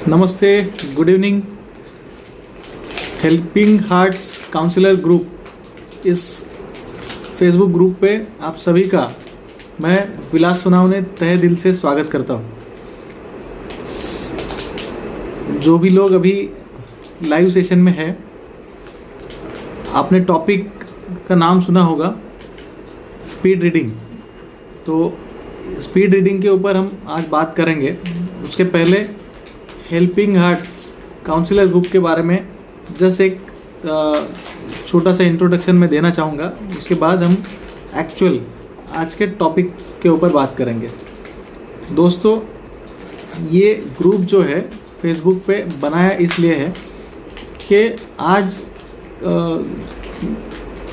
नमस्ते, good evening. Helping hearts counsellor group, इस Facebook group पे आप सभी का मैं विलास सोनावने तहे दिल से स्वागत करता हूँ। जो भी लोग अभी लाइव सेशन में है, आपने टॉपिक का नाम सुना होगा, स्पीड रीडिंग। तो स्पीड रीडिंग के ऊपर हम आज बात करेंगे। उसके पहले हेल्पिंग हार्ट्स काउंसलर ग्रुप के बारे में जस्ट एक छोटा सा इंट्रोडक्शन मैं देना चाहूँगा। उसके बाद हम एक्चुअल आज के टॉपिक के ऊपर बात करेंगे। दोस्तों, ये ग्रुप जो है फेसबुक पे बनाया इसलिए है कि आज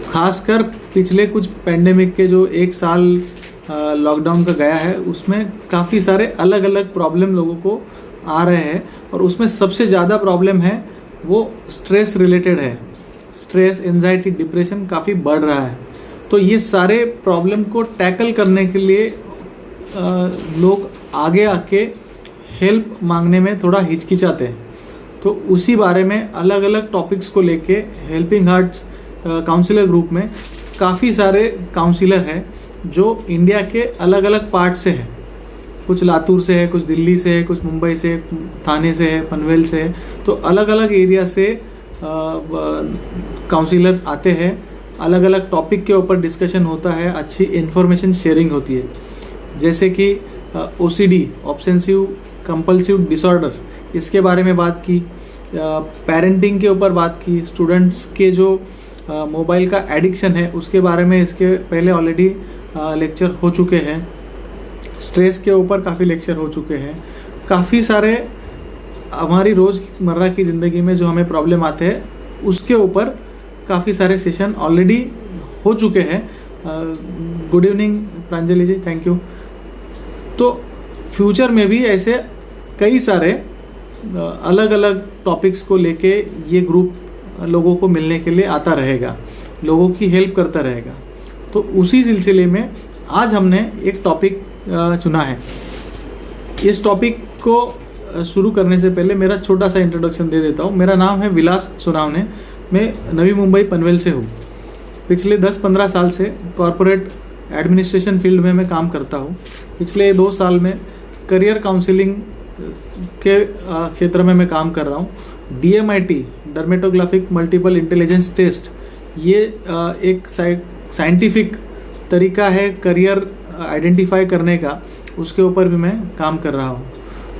खासकर पिछले कुछ पैंडेमिक के जो एक साल लॉकडाउन का गया है, उसमें काफ़ी सारे अलग अलग प्रॉब्लम लोगों को आ रहे हैं और उसमें सबसे ज़्यादा प्रॉब्लम है वो स्ट्रेस रिलेटेड है। स्ट्रेस, एंजाइटी, डिप्रेशन काफ़ी बढ़ रहा है। तो ये सारे प्रॉब्लम को टैकल करने के लिए लोग आगे आके हेल्प मांगने में थोड़ा हिचकिचाते हैं। तो उसी बारे में अलग अलग टॉपिक्स को लेके हेल्पिंग हार्ट्स काउंसलर ग्रुप में काफ़ी सारे काउंसलर हैं जो इंडिया के अलग अलग पार्ट से हैं। कुछ लातूर से है, कुछ दिल्ली से है, कुछ मुंबई से, थाने से है, पनवेल से है। तो अलग अलग एरिया से काउंसलर्स आते हैं। अलग अलग टॉपिक के ऊपर डिस्कशन होता है, अच्छी इन्फॉर्मेशन शेयरिंग होती है। जैसे कि OCD, ऑब्सेसिव कंपल्सिव डिसऑर्डर, इसके बारे में बात की। पेरेंटिंग के ऊपर बात की। स्टूडेंट्स के जो मोबाइल का एडिक्शन है उसके बारे में इसके पहले ऑलरेडी लेक्चर हो चुके हैं। स्ट्रेस के ऊपर काफ़ी लेक्चर हो चुके हैं। काफ़ी सारे हमारी रोज़मर्रा की ज़िंदगी में जो हमें प्रॉब्लम आते हैं उसके ऊपर काफ़ी सारे सेशन ऑलरेडी हो चुके हैं। Good evening Pranjali ji, thank you. तो फ्यूचर में भी ऐसे कई सारे अलग अलग टॉपिक्स को लेके ये ग्रुप लोगों को मिलने के लिए आता रहेगा, लोगों की हेल्प करता रहेगा। तो उसी सिलसिले में आज हमने एक टॉपिक चुना है। इस टॉपिक को शुरू करने से पहले मेरा छोटा सा इंट्रोडक्शन दे देता हूँ। मेरा नाम है विलास सोनावने। मैं नवी मुंबई पनवेल से हूँ। पिछले 10-15 साल से कॉरपोरेट एडमिनिस्ट्रेशन फील्ड में मैं काम करता हूँ। पिछले 2 साल में करियर काउंसलिंग के क्षेत्र में मैं काम कर रहा हूँ। DMIT, डर्मेटोग्राफिक मल्टीपल इंटेलिजेंस टेस्ट, ये एक साइंटिफिक तरीका है करियर आइडेंटिफाई करने का, उसके ऊपर भी मैं काम कर रहा हूँ।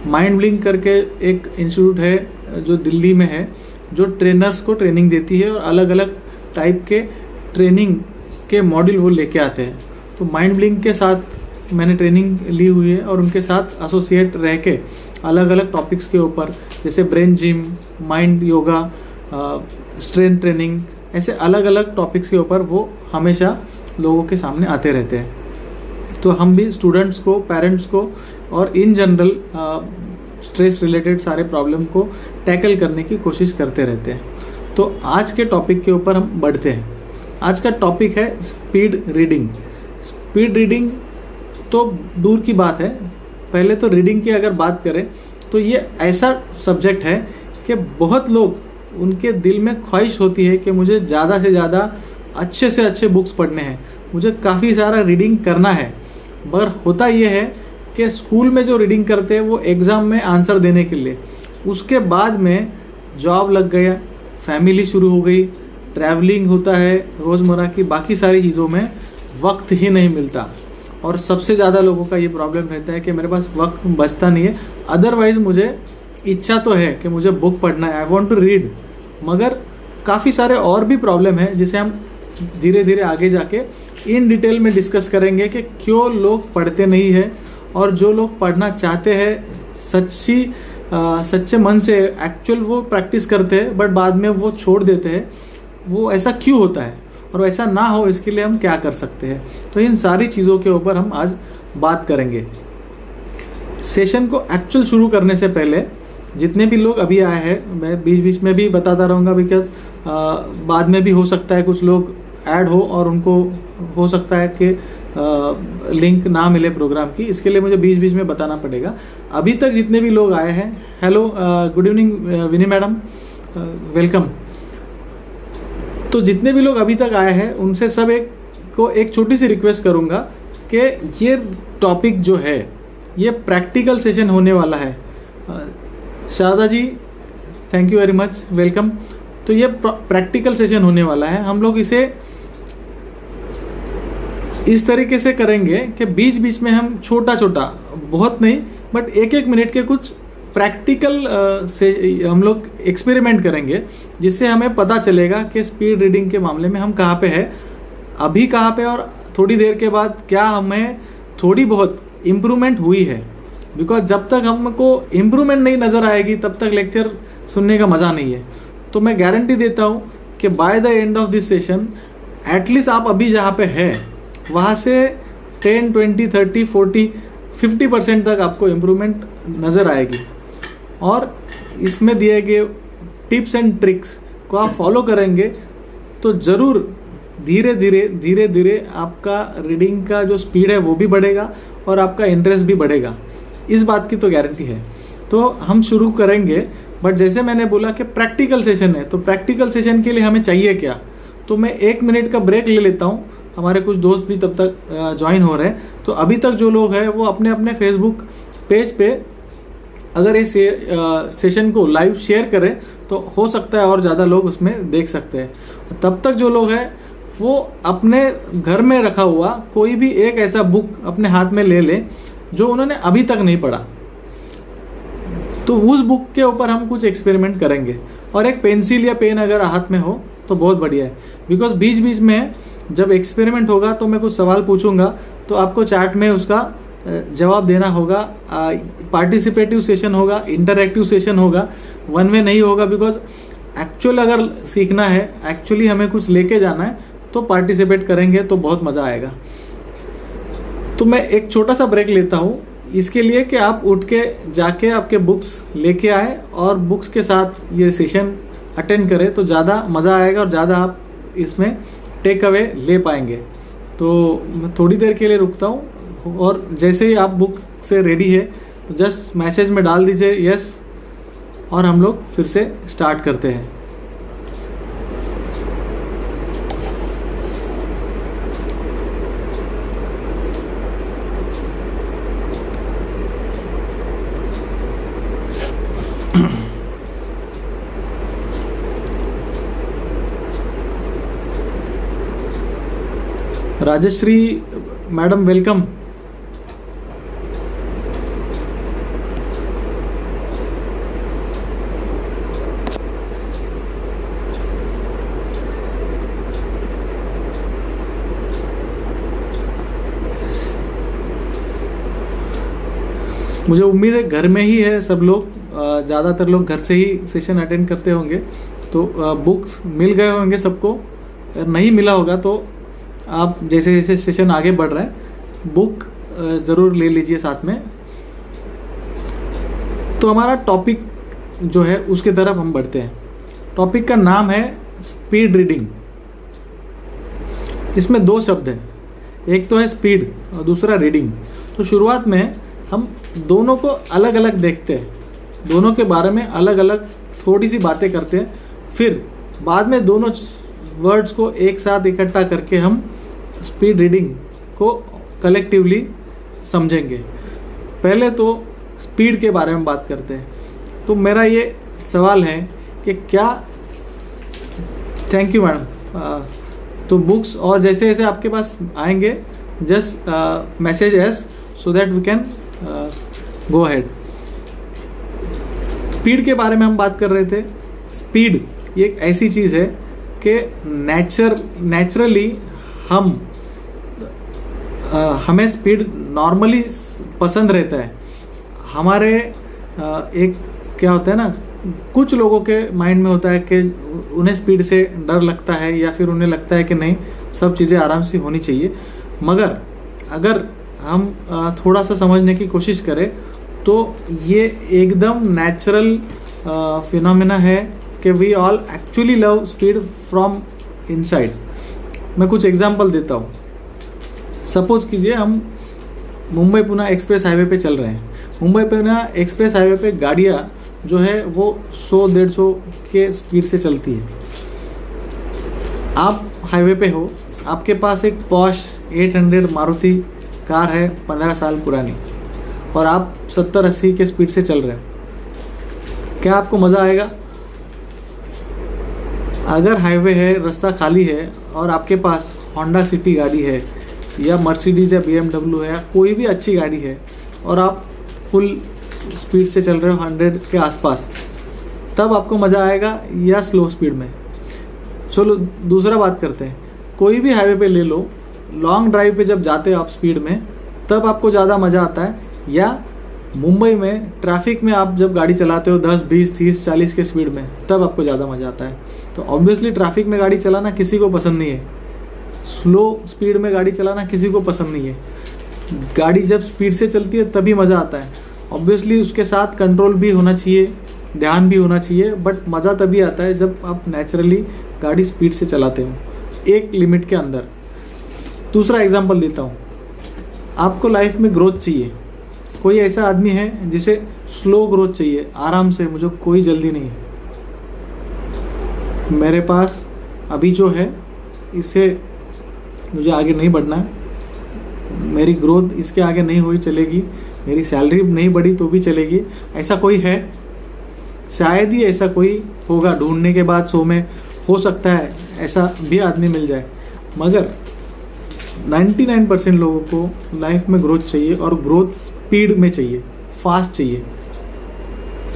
माइंड ब्लिंक करके एक इंस्टीट्यूट है जो दिल्ली में है, जो ट्रेनर्स को ट्रेनिंग देती है और अलग अलग टाइप के ट्रेनिंग के मॉड्यूल वो लेके आते हैं। तो माइंड ब्लिंक के साथ मैंने ट्रेनिंग ली हुई है और उनके साथ एसोसिएट रह के अलग अलग टॉपिक्स के ऊपर, जैसे brain gym, mind yoga, strength training, ऐसे अलग अलग टॉपिक्स के ऊपर वो हमेशा लोगों के सामने आते रहते हैं। तो हम भी स्टूडेंट्स को, पेरेंट्स को और इन जनरल स्ट्रेस रिलेटेड सारे प्रॉब्लम को टैकल करने की कोशिश करते रहते हैं। तो आज के टॉपिक के ऊपर हम बढ़ते हैं। आज का टॉपिक है स्पीड रीडिंग। स्पीड रीडिंग तो दूर की बात है, पहले तो रीडिंग की अगर बात करें तो ये ऐसा सब्जेक्ट है कि बहुत लोग, उनके दिल में ख्वाहिश होती है कि मुझे ज़्यादा से ज़्यादा अच्छे से अच्छे बुक्स पढ़ने हैं, मुझे काफ़ी सारा रीडिंग करना है। मगर होता ये है कि स्कूल में जो रीडिंग करते हैं वो एग्ज़ाम में आंसर देने के लिए, उसके बाद में जॉब लग गया, फैमिली शुरू हो गई, ट्रैवलिंग होता है, रोज़मर्रा की बाकी सारी चीज़ों में वक्त ही नहीं मिलता। और सबसे ज़्यादा लोगों का ये प्रॉब्लम रहता है कि मेरे पास वक्त बचता नहीं है। अदरवाइज़ मुझे इच्छा तो है कि मुझे बुक पढ़ना है, आई वॉन्ट टू रीड, मगर काफ़ी सारे और भी प्रॉब्लम है जिसे हम धीरे धीरे आगे जाके इन डिटेल में डिस्कस करेंगे कि क्यों लोग पढ़ते नहीं हैं, और जो लोग पढ़ना चाहते हैं सच्चे मन से एक्चुअल वो प्रैक्टिस करते हैं बट बाद में वो छोड़ देते हैं, वो ऐसा क्यों होता है और ऐसा ना हो इसके लिए हम क्या कर सकते हैं। तो इन सारी चीज़ों के ऊपर हम आज बात करेंगे। सेशन को एक्चुअल शुरू करने से पहले जितने भी लोग अभी आए हैं, मैं बीच बीच में भी बताता रहूँगा, बिकॉज बाद में भी हो सकता है कुछ लोग ऐड हो और उनको हो सकता है कि लिंक ना मिले प्रोग्राम की, इसके लिए मुझे बीच बीच में बताना पड़ेगा। अभी तक जितने भी लोग आए हैं, हेलो, गुड इवनिंग विनी मैडम, वेलकम। तो जितने भी लोग अभी तक आए हैं उनसे सब एक छोटी सी रिक्वेस्ट करूँगा कि ये टॉपिक जो है ये प्रैक्टिकल सेशन होने वाला है। Sharda ji, thank you very much, welcome. तो ये प्रैक्टिकल सेशन होने वाला है। हम लोग इसे इस तरीके से करेंगे कि बीच बीच में हम छोटा छोटा, बहुत नहीं बट एक एक मिनट के कुछ प्रैक्टिकल से हम लोग एक्सपेरिमेंट करेंगे, जिससे हमें पता चलेगा कि स्पीड रीडिंग के मामले में हम कहाँ पे है, अभी कहाँ पे, और थोड़ी देर के बाद क्या हमें थोड़ी बहुत इम्प्रूवमेंट हुई है। बिकॉज जब तक हमको इम्प्रूवमेंट नहीं नज़र आएगी तब तक लेक्चर सुनने का मज़ा नहीं है। तो मैं गारंटी देता हूँ कि by the end of this session at least आप अभी जहाँ पे है वहाँ से 10, 20, 30, 40, 50% तक आपको इम्प्रूवमेंट नज़र आएगी। और इसमें दिए गए टिप्स एंड ट्रिक्स को आप फॉलो करेंगे तो ज़रूर धीरे धीरे आपका रीडिंग का जो स्पीड है वो भी बढ़ेगा और आपका इंटरेस्ट भी बढ़ेगा, इस बात की तो गारंटी है। तो हम शुरू करेंगे, बट जैसे मैंने बोला कि प्रैक्टिकल सेशन है, तो प्रैक्टिकल सेशन के लिए हमें चाहिए क्या, तो मैं 1 मिनट का ब्रेक ले लेता हूँ। हमारे कुछ दोस्त भी तब तक ज्वाइन हो रहे हैं। तो अभी तक जो लोग हैं वो अपने अपने फेसबुक पेज पे अगर इस सेशन को लाइव शेयर करें तो हो सकता है और ज़्यादा लोग उसमें देख सकते हैं। तब तक जो लोग हैं वो अपने घर में रखा हुआ कोई भी एक ऐसा बुक अपने हाथ में ले लें जो उन्होंने अभी तक नहीं पढ़ा, तो उस बुक के ऊपर हम कुछ एक्सपेरिमेंट करेंगे। और एक पेंसिल या पेन अगर हाथ में हो तो बहुत बढ़िया है, बिकॉज बीच बीच में जब एक्सपेरिमेंट होगा तो मैं कुछ सवाल पूछूंगा तो आपको चैट में उसका जवाब देना होगा। पार्टिसिपेटिव सेशन होगा, इंटरैक्टिव सेशन होगा, वन वे नहीं होगा। बिकॉज एक्चुअल अगर सीखना है, एक्चुअली हमें कुछ लेके जाना है तो पार्टिसिपेट करेंगे तो बहुत मज़ा आएगा। तो मैं एक छोटा सा ब्रेक लेता हूँ इसके लिए कि आप उठ के जाके आपके बुक्स लेके आए और बुक्स के साथ ये सेशन अटेंड करें तो ज़्यादा मज़ा आएगा और ज़्यादा आप इसमें टेक अवे ले पाएंगे। तो मैं थोड़ी देर के लिए रुकता हूँ और जैसे ही आप बुक से रेडी है तो जस्ट मैसेज में डाल दीजिए यस, और हम लोग फिर से स्टार्ट करते हैं। Rajshree madam, welcome. मुझे उम्मीद है घर में ही है सब लोग, ज़्यादातर लोग घर से ही सेशन अटेंड करते होंगे, तो बुक्स मिल गए होंगे सबको। अगर नहीं मिला होगा तो आप जैसे जैसे सेशन आगे बढ़ रहा है बुक ज़रूर ले लीजिए साथ में। तो हमारा टॉपिक जो है उसके तरफ हम बढ़ते हैं। टॉपिक का नाम है स्पीड रीडिंग। इसमें 2 शब्द हैं, एक तो है स्पीड और दूसरा रीडिंग। तो शुरुआत में हम दोनों को अलग अलग देखते हैं, दोनों के बारे में अलग अलग थोड़ी सी बातें करते हैं, फिर बाद में दोनों वर्ड्स को एक साथ इकट्ठा करके हम स्पीड रीडिंग को कलेक्टिवली समझेंगे। पहले तो स्पीड के बारे में बात करते हैं। तो मेरा ये सवाल है कि क्या, थैंक यू मैडम, तो बुक्स और जैसे जैसे आपके पास आएंगे just message us so that we can go ahead. Speed के बारे में हम बात कर रहे थे। स्पीड ये एक ऐसी चीज़ है कि नेचुरली हमें स्पीड नॉर्मली पसंद रहता है। हमारे एक क्या होता है ना, कुछ लोगों के माइंड में होता है कि उन्हें स्पीड से डर लगता है या फिर उन्हें लगता है कि नहीं सब चीज़ें आराम से होनी चाहिए। मगर अगर हम थोड़ा सा समझने की कोशिश करें तो ये एकदम नेचुरल फिनोमेना है कि we all actually love speed from inside. मैं कुछ एग्जांपल देता हूँ। सपोज कीजिए हम मुंबई पुणे एक्सप्रेस हाईवे पे चल रहे हैं। मुंबई पुणे एक्सप्रेस हाईवे पे गाड़ियाँ जो है वो 100-150 के स्पीड से चलती है। आप हाईवे पे हो, आपके पास एक पॉश 800 मारुति कार है 15 साल पुरानी और आप 70-80 के स्पीड से चल रहे हो। क्या आपको मज़ा आएगा? अगर हाईवे है, रास्ता खाली है और आपके पास होंडा सिटी गाड़ी है या मर्सिडीज़ या BMW है या कोई भी अच्छी गाड़ी है और आप फुल स्पीड से चल रहे हो 100 के आसपास, तब आपको मज़ा आएगा या स्लो स्पीड में? चलो दूसरा बात करते हैं। कोई भी हाईवे पे ले लो, लॉन्ग ड्राइव पे जब जाते हो आप स्पीड में, तब आपको ज़्यादा मज़ा आता है या मुंबई में ट्रैफिक में आप जब गाड़ी चलाते हो 10, 20, 30, 40 के स्पीड में, तब आपको ज़्यादा मज़ा आता है? तो ऑब्वियसली ट्रैफिक में गाड़ी चलाना किसी को पसंद नहीं है। स्लो स्पीड में गाड़ी चलाना किसी को पसंद नहीं है। गाड़ी जब स्पीड से चलती है तभी मज़ा आता है। ऑब्वियसली उसके साथ कंट्रोल भी होना चाहिए, ध्यान भी होना चाहिए, बट मज़ा तभी आता है जब आप नेचुरली गाड़ी स्पीड से चलाते हो एक लिमिट के अंदर। दूसरा एग्जांपल देता हूँ। आपको लाइफ में ग्रोथ चाहिए। कोई ऐसा आदमी है जिसे स्लो ग्रोथ चाहिए, आराम से, मुझे कोई जल्दी नहीं है, मेरे पास अभी जो है इससे मुझे आगे नहीं बढ़ना है, मेरी ग्रोथ इसके आगे नहीं हुई चलेगी, मेरी सैलरी नहीं बढ़ी तो भी चलेगी, ऐसा कोई है? शायद ही ऐसा कोई होगा, ढूंढने के बाद 100 में हो सकता है ऐसा भी आदमी मिल जाए। मगर 99% लोगों को लाइफ में ग्रोथ चाहिए और ग्रोथ स्पीड में चाहिए, फास्ट चाहिए।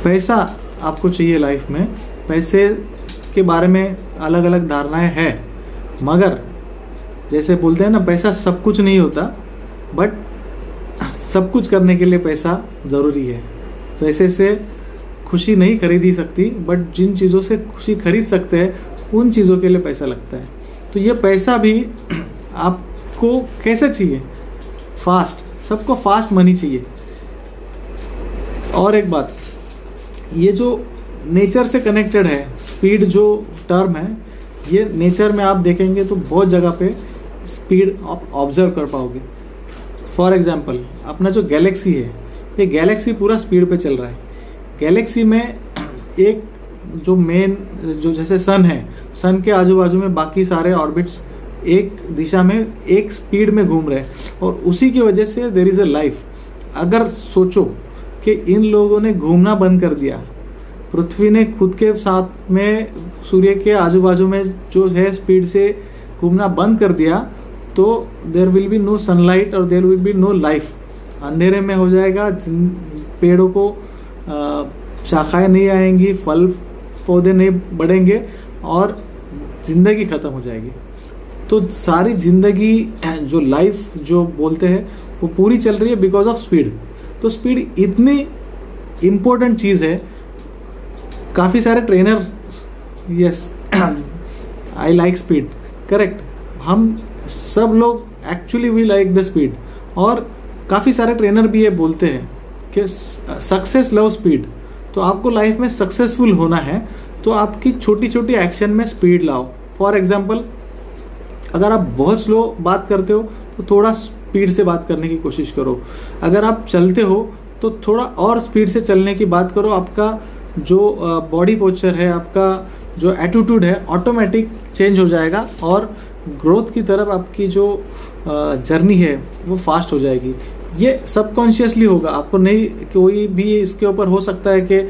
पैसा आपको चाहिए लाइफ में, पैसे के बारे में अलग अलग धारणाएं हैं, मगर जैसे बोलते हैं ना, पैसा सब कुछ नहीं होता, बट सब कुछ करने के लिए पैसा ज़रूरी है। पैसे से खुशी नहीं खरीदी सकती, बट जिन चीज़ों से खुशी खरीद सकते हैं उन चीज़ों के लिए पैसा लगता है। तो ये पैसा भी आपको कैसे चाहिए? फास्ट, सबको फास्ट मनी चाहिए। और एक बात, ये जो नेचर से कनेक्टेड है, स्पीड जो टर्म है, ये नेचर में आप देखेंगे तो बहुत जगह पे स्पीड आप ऑब्जर्व कर पाओगे। फॉर एग्जांपल, अपना जो गैलेक्सी है, ये गैलेक्सी पूरा स्पीड पे चल रहा है। गैलेक्सी में एक जो मेन जो जैसे सन है, सन के आजू बाजू में बाकी सारे ऑर्बिट्स एक दिशा में एक स्पीड में घूम रहे हैं और उसी की वजह से देयर इज़ अ लाइफ। अगर सोचो कि इन लोगों ने घूमना बंद कर दिया, पृथ्वी ने खुद के साथ में सूर्य के आजू बाजू में जो है स्पीड से घूमना बंद कर दिया, तो there will be no sunlight और there will be no life. अंधेरे में हो जाएगा, पेड़ों को शाखाएं नहीं आएंगी, फल पौधे नहीं बढ़ेंगे और ज़िंदगी ख़त्म हो जाएगी। तो सारी ज़िंदगी जो लाइफ जो बोलते हैं वो पूरी चल रही है बिकॉज ऑफ स्पीड। तो स्पीड इतनी इम्पोर्टेंट चीज़ है। काफ़ी सारे trainer, yes I like speed, correct, हम सब लोग actually we like the speed. और काफ़ी सारे ट्रेनर भी ये बोलते हैं कि सक्सेस लव स्पीड। तो आपको लाइफ में सक्सेसफुल होना है तो आपकी छोटी छोटी एक्शन में स्पीड लाओ। फॉर एग्जांपल, अगर आप बहुत स्लो बात करते हो तो थोड़ा स्पीड से बात करने की कोशिश करो। अगर आप चलते हो तो थोड़ा और स्पीड से चलने की बात करो। आपका जो बॉडी पोस्चर है, आपका जो एटीट्यूड है, ऑटोमेटिक चेंज हो जाएगा और ग्रोथ की तरफ आपकी जो जर्नी है वो फास्ट हो जाएगी। ये सबकॉन्शियसली होगा, आपको नहीं, कोई भी इसके ऊपर हो सकता है कि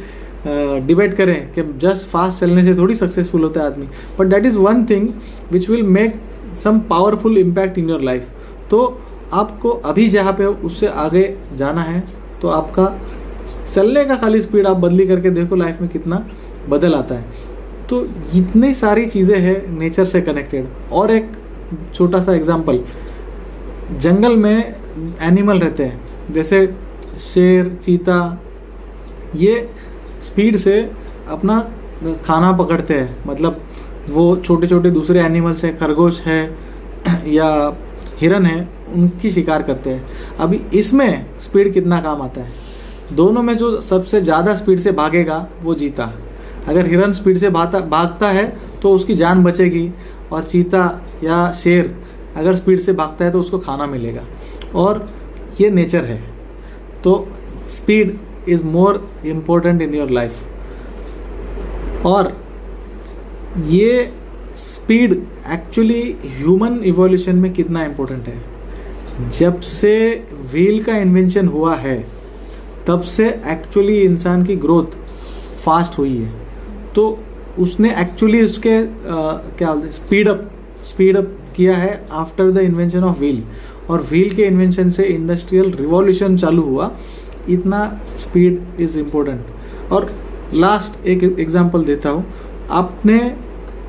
डिबेट करें कि जस्ट फास्ट चलने से थोड़ी सक्सेसफुल होता है आदमी, but that is one thing which will make some powerful impact in your life. तो आपको अभी जहाँ पे हो उससे आगे जाना है, तो आपका चलने का खाली स्पीड आप बदली करके देखो लाइफ में कितना बदल आता है। तो इतनी सारी चीज़ें हैं नेचर से कनेक्टेड। और एक छोटा सा एग्जांपल, जंगल में एनिमल रहते हैं जैसे शेर, चीता, ये स्पीड से अपना खाना पकड़ते हैं, मतलब वो छोटे छोटे दूसरे एनिमल्स हैं, खरगोश है या हिरन है, उनकी शिकार करते हैं। अभी इसमें स्पीड कितना काम आता है? दोनों में जो सबसे ज़्यादा स्पीड से भागेगा वो जीता। अगर हिरन स्पीड से भागता है तो उसकी जान बचेगी, और चीता या शेर अगर स्पीड से भागता है तो उसको खाना मिलेगा। और ये नेचर है। तो speed is more important in your life. और ये स्पीड एक्चुअली ह्यूमन इवोल्यूशन में कितना इम्पोर्टेंट है, जब से व्हील का इन्वेंशन हुआ है तब से एक्चुअली इंसान की ग्रोथ फास्ट हुई है। तो उसने एक्चुअली उसके क्या बोलते हैं स्पीड अप किया है after the invention of wheel. और व्हील के इन्वेंशन से इंडस्ट्रियल रिवॉल्यूशन चालू हुआ। इतना स्पीड इज़ इम्पोर्टेंट। और लास्ट एक एग्जांपल देता हूँ, आपने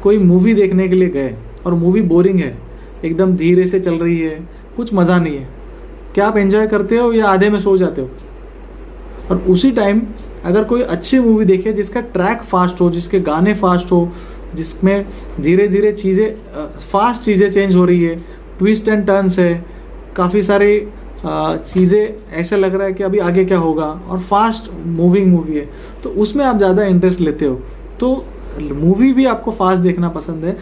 कोई मूवी देखने के लिए गए और मूवी बोरिंग है, एकदम धीरे से चल रही है, कुछ मज़ा नहीं है, क्या आप एंजॉय करते हो या आधे में सो जाते हो? और उसी टाइम अगर कोई अच्छी मूवी देखे जिसका ट्रैक फास्ट हो, जिसके गाने फास्ट हो, जिसमें धीरे धीरे फास्ट चीज़ें चेंज हो रही है, ट्विस्ट एंड टर्न्स है, काफ़ी सारी चीज़ें ऐसा लग रहा है कि अभी आगे क्या होगा, और फास्ट मूविंग मूवी है, तो उसमें आप ज़्यादा इंटरेस्ट लेते हो। तो मूवी भी आपको फास्ट देखना पसंद है।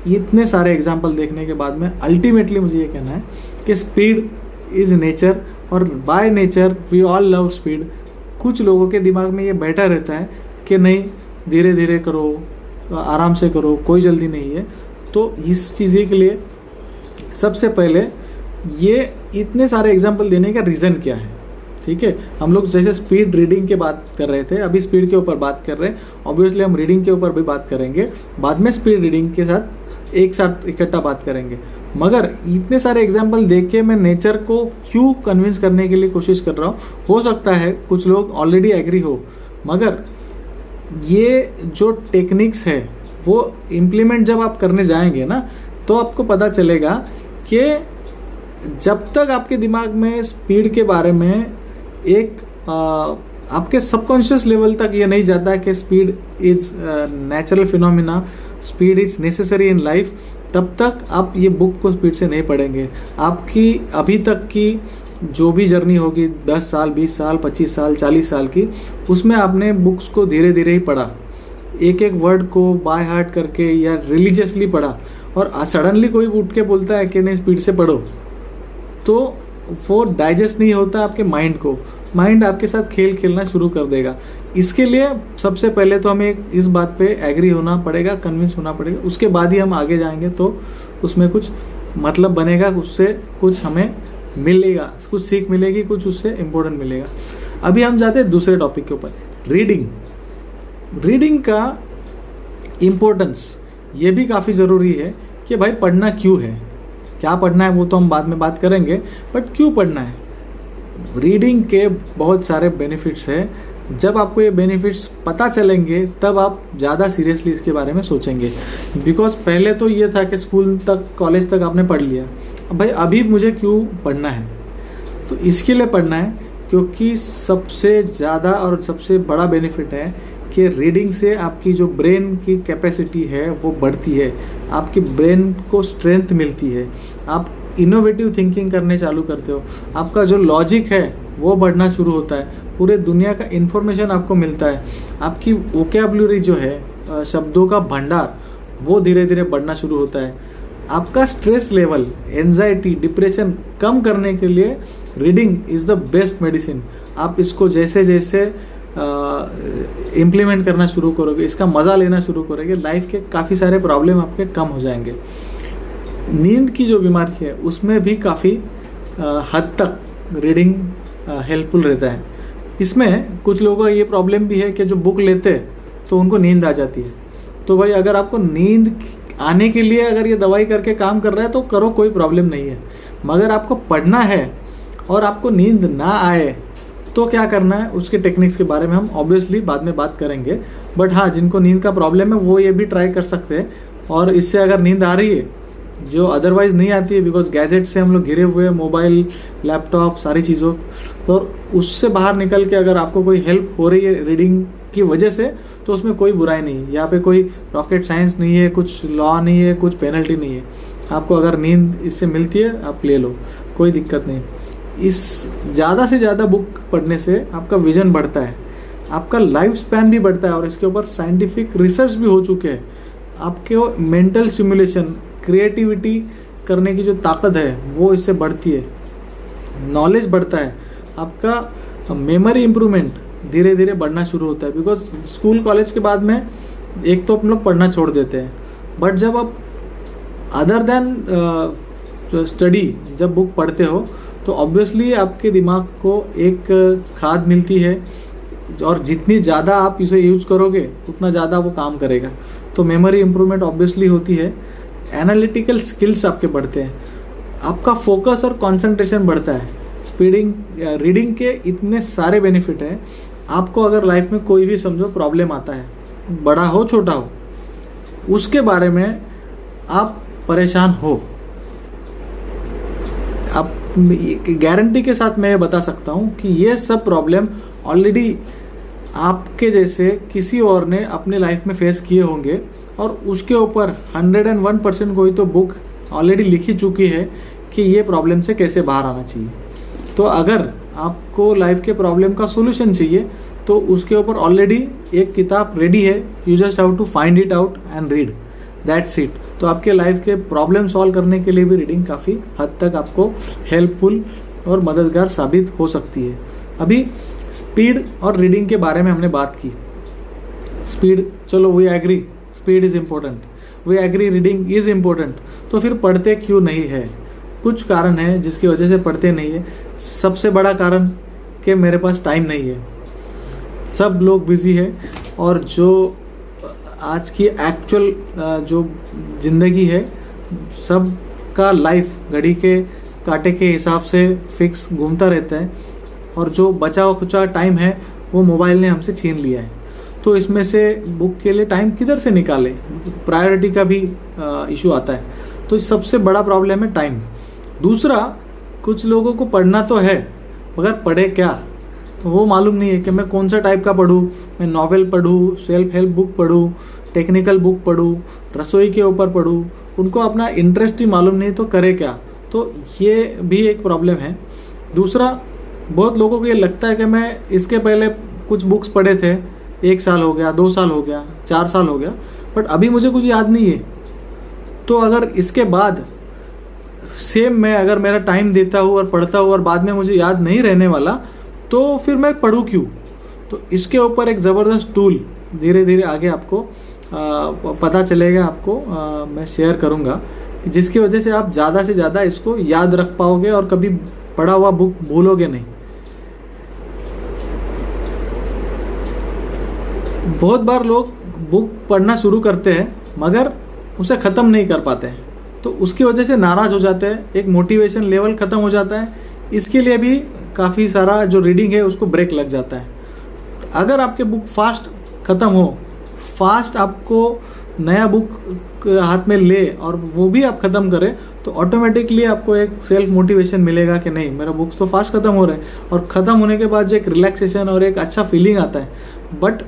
इतने सारे एग्जाम्पल देखने के बाद में अल्टीमेटली मुझे ये कहना है कि स्पीड इज़ नेचर, और by nature we all love speed. कुछ लोगों के दिमाग में ये बैठा रहता है कि नहीं, धीरे धीरे करो, आराम से करो, कोई जल्दी नहीं है। तो इस चीज़ के लिए सबसे पहले ये इतने सारे एग्जाम्पल देने का रीज़न क्या है, ठीक है? हम लोग जैसे स्पीड रीडिंग के बात कर रहे थे, अभी स्पीड के ऊपर बात कर रहे हैं, ऑब्वियसली हम रीडिंग के ऊपर भी बात करेंगे, बाद में स्पीड रीडिंग के साथ एक साथ इकट्ठा बात करेंगे। मगर इतने सारे एग्जाम्पल देख के मैं नेचर को क्यों कन्विंस करने के लिए कोशिश कर रहा हूँ, हो सकता है कुछ लोग ऑलरेडी एग्री हो, मगर ये जो टेक्निक्स है वो इम्प्लीमेंट जब आप करने जाएंगे ना, तो आपको पता चलेगा कि जब तक आपके दिमाग में स्पीड के बारे में एक आपके सबकॉन्शियस लेवल तक ये नहीं जाता है कि speed is natural phenomena, speed is necessary in life, तब तक आप ये बुक को स्पीड से नहीं पढ़ेंगे। आपकी अभी तक की जो भी जर्नी होगी 10 साल, 20 साल, 25 साल, 40 साल की, उसमें आपने बुक्स को धीरे धीरे ही पढ़ा, एक एक वर्ड को बाय हार्ट करके या रिलीजियसली पढ़ा, और सडनली कोई उठ के बोलता है कि नहीं स्पीड से पढ़ो, तो वो डाइजेस्ट नहीं होता आपके माइंड को। माइंड आपके साथ खेल खेलना शुरू कर देगा। इसके लिए सबसे पहले तो हमें इस बात पे एग्री होना पड़ेगा, कन्विंस होना पड़ेगा, उसके बाद ही हम आगे जाएंगे, तो उसमें कुछ मतलब बनेगा, उससे कुछ हमें मिलेगा, कुछ सीख मिलेगी, कुछ उससे इम्पोर्टेंट मिलेगा। अभी हम जाते हैं दूसरे टॉपिक के ऊपर, रीडिंग का इम्पोर्टेंस ये भी काफ़ी ज़रूरी है कि भाई पढ़ना क्यों है, क्या पढ़ना है वो तो हम बाद में बात करेंगे, बट क्यों पढ़ना है। रीडिंग के बहुत सारे बेनिफिट्स हैं। जब आपको ये बेनिफिट्स पता चलेंगे तब आप ज़्यादा सीरियसली इसके बारे में सोचेंगे। बिकॉज पहले तो ये था कि स्कूल तक, कॉलेज तक आपने पढ़ लिया, भाई अभी मुझे क्यों पढ़ना है, तो इसके लिए पढ़ना है क्योंकि सबसे ज़्यादा और सबसे बड़ा बेनिफिट है कि रीडिंग से आपकी जो ब्रेन की कैपेसिटी है वो बढ़ती है, आपकी ब्रेन को स्ट्रेंथ मिलती है, आप इनोवेटिव थिंकिंग करने चालू करते हो, आपका जो लॉजिक है वो बढ़ना शुरू होता है, पूरे दुनिया का इन्फॉर्मेशन आपको मिलता है, आपकी वोकैबुलरी जो है, शब्दों का भंडार, वो धीरे धीरे बढ़ना शुरू होता है। आपका स्ट्रेस लेवल, एंजाइटी, डिप्रेशन कम करने के लिए reading is the best medicine. आप इसको जैसे जैसे इम्प्लीमेंट करना शुरू करोगे, इसका मज़ा लेना शुरू करोगे, लाइफ के काफ़ी सारे प्रॉब्लम आपके कम हो जाएंगे। नींद की जो बीमारी है उसमें भी काफ़ी हद तक रीडिंग हेल्पफुल रहता है। इसमें कुछ लोगों का ये प्रॉब्लम भी है कि जो बुक लेते हैं तो उनको नींद आ जाती है। तो भाई अगर आपको नींद आने के लिए अगर ये दवाई करके काम कर रहा है तो करो, कोई प्रॉब्लम नहीं है। मगर आपको पढ़ना है और आपको नींद ना आए तो क्या करना है, उसके टेक्निक्स के बारे में हम ऑब्वियसली बाद में बात करेंगे। बट हाँ, जिनको नींद का प्रॉब्लम है वो ये भी ट्राई कर सकते हैं। और इससे अगर नींद आ रही है जो अदरवाइज़ नहीं आती है, बिकॉज गैजेट से हम लोग घिरे हुए हैं, मोबाइल, लैपटॉप, सारी चीज़ों, तो उससे बाहर निकल के अगर आपको कोई हेल्प हो रही है रीडिंग की वजह से तो उसमें कोई बुराई नहीं है। यहाँ पे कोई रॉकेट साइंस नहीं है, कुछ लॉ नहीं है, कुछ पेनल्टी नहीं है। आपको अगर नींद इससे मिलती है आप ले लो, कोई दिक्कत नहीं। इस ज़्यादा से ज़्यादा बुक पढ़ने से आपका विजन बढ़ता है, आपका लाइफ स्पैन भी बढ़ता है और इसके ऊपर साइंटिफिक रिसर्च भी हो चुके हैं। आपके मेंटल स्टिमुलेशन, क्रिएटिविटी करने की जो ताकत है वो इससे बढ़ती है, नॉलेज बढ़ता है, आपका मेमोरी इम्प्रूवमेंट धीरे धीरे बढ़ना शुरू होता है। बिकॉज स्कूल कॉलेज के बाद में एक तो हम लोग पढ़ना छोड़ देते हैं, बट जब आप अदर देन स्टडी जब बुक पढ़ते हो तो ऑब्वियसली आपके दिमाग को एक खाद मिलती है और जितनी ज़्यादा आप इसे यूज करोगे उतना ज़्यादा वो काम करेगा। तो मेमोरी इम्प्रूवमेंट ऑब्वियसली होती है, एनालिटिकल स्किल्स आपके बढ़ते हैं, आपका फोकस और कंसंट्रेशन बढ़ता है। रीडिंग के इतने सारे बेनिफिट हैं। आपको अगर लाइफ में कोई भी समझो प्रॉब्लम आता है, बड़ा हो छोटा हो, उसके बारे में आप परेशान हो, आप गारंटी के साथ मैं ये बता सकता हूँ कि ये सब प्रॉब्लम ऑलरेडी आपके जैसे किसी और ने अपने लाइफ में फेस किए होंगे और उसके ऊपर 101% कोई तो बुक ऑलरेडी लिखी चुकी है कि ये प्रॉब्लम से कैसे बाहर आना चाहिए। तो अगर आपको लाइफ के प्रॉब्लम का सोल्यूशन चाहिए तो उसके ऊपर ऑलरेडी एक किताब रेडी है, you just have to find it out and read, that's it. तो आपके लाइफ के प्रॉब्लम सॉल्व करने के लिए भी रीडिंग काफ़ी हद तक आपको हेल्पफुल और मददगार साबित हो सकती है। अभी स्पीड और रीडिंग के बारे में हमने बात की। स्पीड, चलो we agree, speed is important, we agree reading is important. तो फिर पढ़ते क्यों नहीं है? कुछ कारण है जिसकी वजह से पढ़ते नहीं है। सबसे बड़ा कारण कि मेरे पास टाइम नहीं है, सब लोग बिज़ी है और जो आज की एक्चुअल जो ज़िंदगी है सब का लाइफ घड़ी के कांटे के हिसाब से फिक्स घूमता रहता है और जो बचा खुचा टाइम है वो मोबाइल ने हमसे छीन लिया है। तो इसमें से बुक के लिए टाइम किधर से निकाले, प्रायोरिटी का भी इशू आता है। तो सबसे बड़ा प्रॉब्लम है टाइम। दूसरा, कुछ लोगों को पढ़ना तो है मगर पढ़े क्या, तो वो मालूम नहीं है कि मैं कौन सा टाइप का पढूं। मैं नॉवेल पढूं, सेल्फ हेल्प बुक पढूं, टेक्निकल बुक पढूं, रसोई के ऊपर पढूं। उनको अपना इंटरेस्ट ही मालूम नहीं तो करे क्या। तो ये भी एक प्रॉब्लम है। दूसरा, बहुत लोगों को ये लगता है कि मैं इसके पहले कुछ बुक्स पढ़े थे, 1 साल हो गया, 2 साल हो गया, 4 साल हो गया, बट अभी मुझे कुछ याद नहीं है। तो अगर इसके बाद सेम मैं अगर मेरा टाइम देता हूँ और पढ़ता हूँ और बाद में मुझे याद नहीं रहने वाला तो फिर मैं पढूं क्यों। तो इसके ऊपर एक ज़बरदस्त टूल धीरे धीरे आगे आपको पता चलेगा, आपको मैं शेयर करूँगा, जिसकी वजह से आप ज़्यादा से ज़्यादा इसको याद रख पाओगे और कभी पढ़ा हुआ बुक भूलोगे नहीं। बहुत बार लोग बुक पढ़ना शुरू करते हैं मगर उसे ख़त्म नहीं कर पाते हैं, तो उसकी वजह से नाराज़ हो जाते हैं, एक मोटिवेशन लेवल ख़त्म हो जाता है। इसके लिए भी काफ़ी सारा जो रीडिंग है उसको ब्रेक लग जाता है। अगर आपके बुक फास्ट ख़त्म हो, फास्ट आपको नया बुक हाथ में ले और वो भी आप ख़त्म करें तो ऑटोमेटिकली आपको एक सेल्फ मोटिवेशन मिलेगा कि नहीं, मेरा बुक्स तो फास्ट ख़त्म हो रहे हैं। और ख़त्म होने के बाद जो एक रिलैक्सेशन और एक अच्छा फीलिंग आता है। बट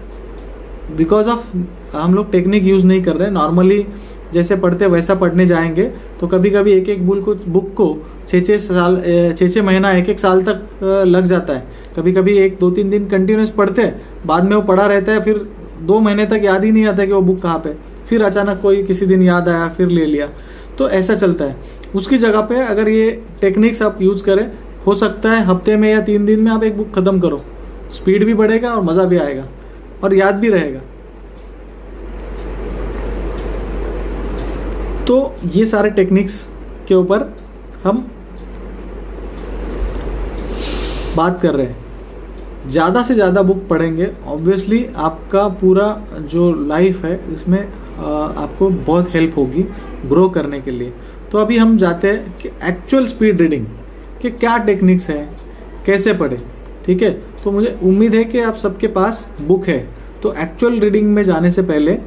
बिकॉज ऑफ हम लोग टेक्निक यूज़ नहीं कर रहे, नॉर्मली जैसे पढ़ते वैसा पढ़ने जाएंगे तो कभी कभी एक एक बुक को 6-6 महीना 1-1 साल तक लग जाता है। कभी कभी 1-2-3 दिन कंटिन्यूस पढ़ते हैं, बाद में वो पढ़ा रहता है, फिर 2 महीने तक याद ही नहीं आता कि वो बुक कहाँ पे, फिर अचानक कोई किसी दिन याद आया फिर ले लिया। तो ऐसा चलता है। उसकी जगह पे अगर ये टेक्निक्स आप यूज़ करें, हो सकता है हफ्ते में या 3 दिन में आप एक बुक ख़त्म करो, स्पीड भी बढ़ेगा और मज़ा भी आएगा और याद भी रहेगा। तो ये सारे टेक्निक्स के ऊपर हम बात कर रहे हैं। ज़्यादा से ज़्यादा बुक पढ़ेंगे, ऑब्वियसली आपका पूरा जो लाइफ है इसमें आपको बहुत हेल्प होगी ग्रो करने के लिए। तो अभी हम जाते हैं कि एक्चुअल स्पीड रीडिंग के क्या टेक्निक्स हैं, कैसे पढ़े। ठीक है, तो मुझे उम्मीद है कि आप सबके पास बुक है। तो एक्चुअल रीडिंग में जाने से पहले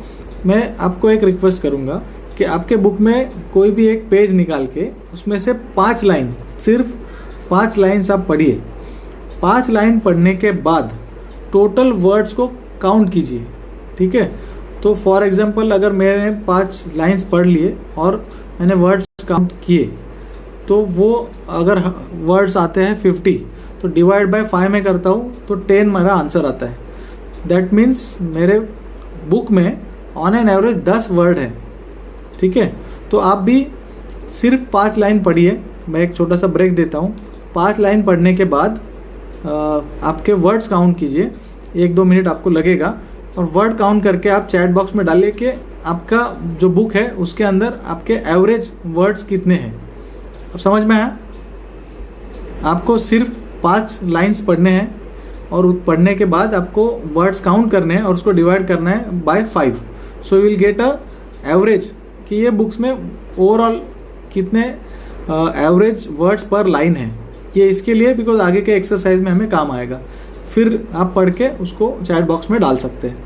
मैं आपको एक रिक्वेस्ट करूँगा कि आपके बुक में कोई भी एक पेज निकाल के उसमें से 5 लाइन, सिर्फ 5 लाइन्स आप पढ़िए। 5 लाइन पढ़ने के बाद टोटल वर्ड्स को काउंट कीजिए। ठीक है, तो फॉर एग्जांपल अगर मैंने 5 लाइन्स पढ़ लिए और मैंने वर्ड्स काउंट किए, तो वो अगर वर्ड्स आते हैं 50, तो डिवाइड बाय 5 में करता हूँ तो 10 मेरा आंसर आता है। दैट मीन्स मेरे बुक में ऑन एन एवरेज 10 वर्ड है। ठीक है, तो आप भी सिर्फ 5 लाइन पढ़िए। मैं एक छोटा सा ब्रेक देता हूँ। 5 लाइन पढ़ने के बाद आपके वर्ड्स काउंट कीजिए, 1-2 मिनट आपको लगेगा, और वर्ड काउंट करके आप चैट बॉक्स में डालिए कि आपका जो बुक है उसके अंदर आपके एवरेज वर्ड्स कितने हैं। अब समझ में आया? आपको सिर्फ 5 लाइन्स पढ़ने हैं और पढ़ने के बाद आपको वर्ड्स काउंट करने हैं और उसको डिवाइड करना है by 5। So you will get a average कि ये बुक्स में ओवरऑल कितने एवरेज वर्ड्स पर लाइन है। ये इसके लिए बिकॉज आगे के एक्सरसाइज में हमें काम आएगा। फिर आप पढ़ के उसको चैट बॉक्स में डाल सकते हैं।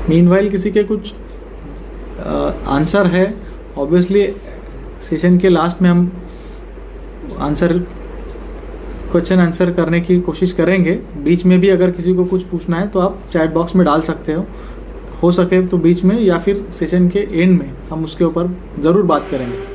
मीनवाइल किसी के कुछ आंसर है, ऑब्वियसली सेशन के लास्ट में हम क्वेश्चन आंसर करने की कोशिश करेंगे। बीच में भी अगर किसी को कुछ पूछना है तो आप चैट बॉक्स में डाल सकते हो सके तो बीच में, या फिर सेशन के एंड में हम उसके ऊपर ज़रूर बात करेंगे।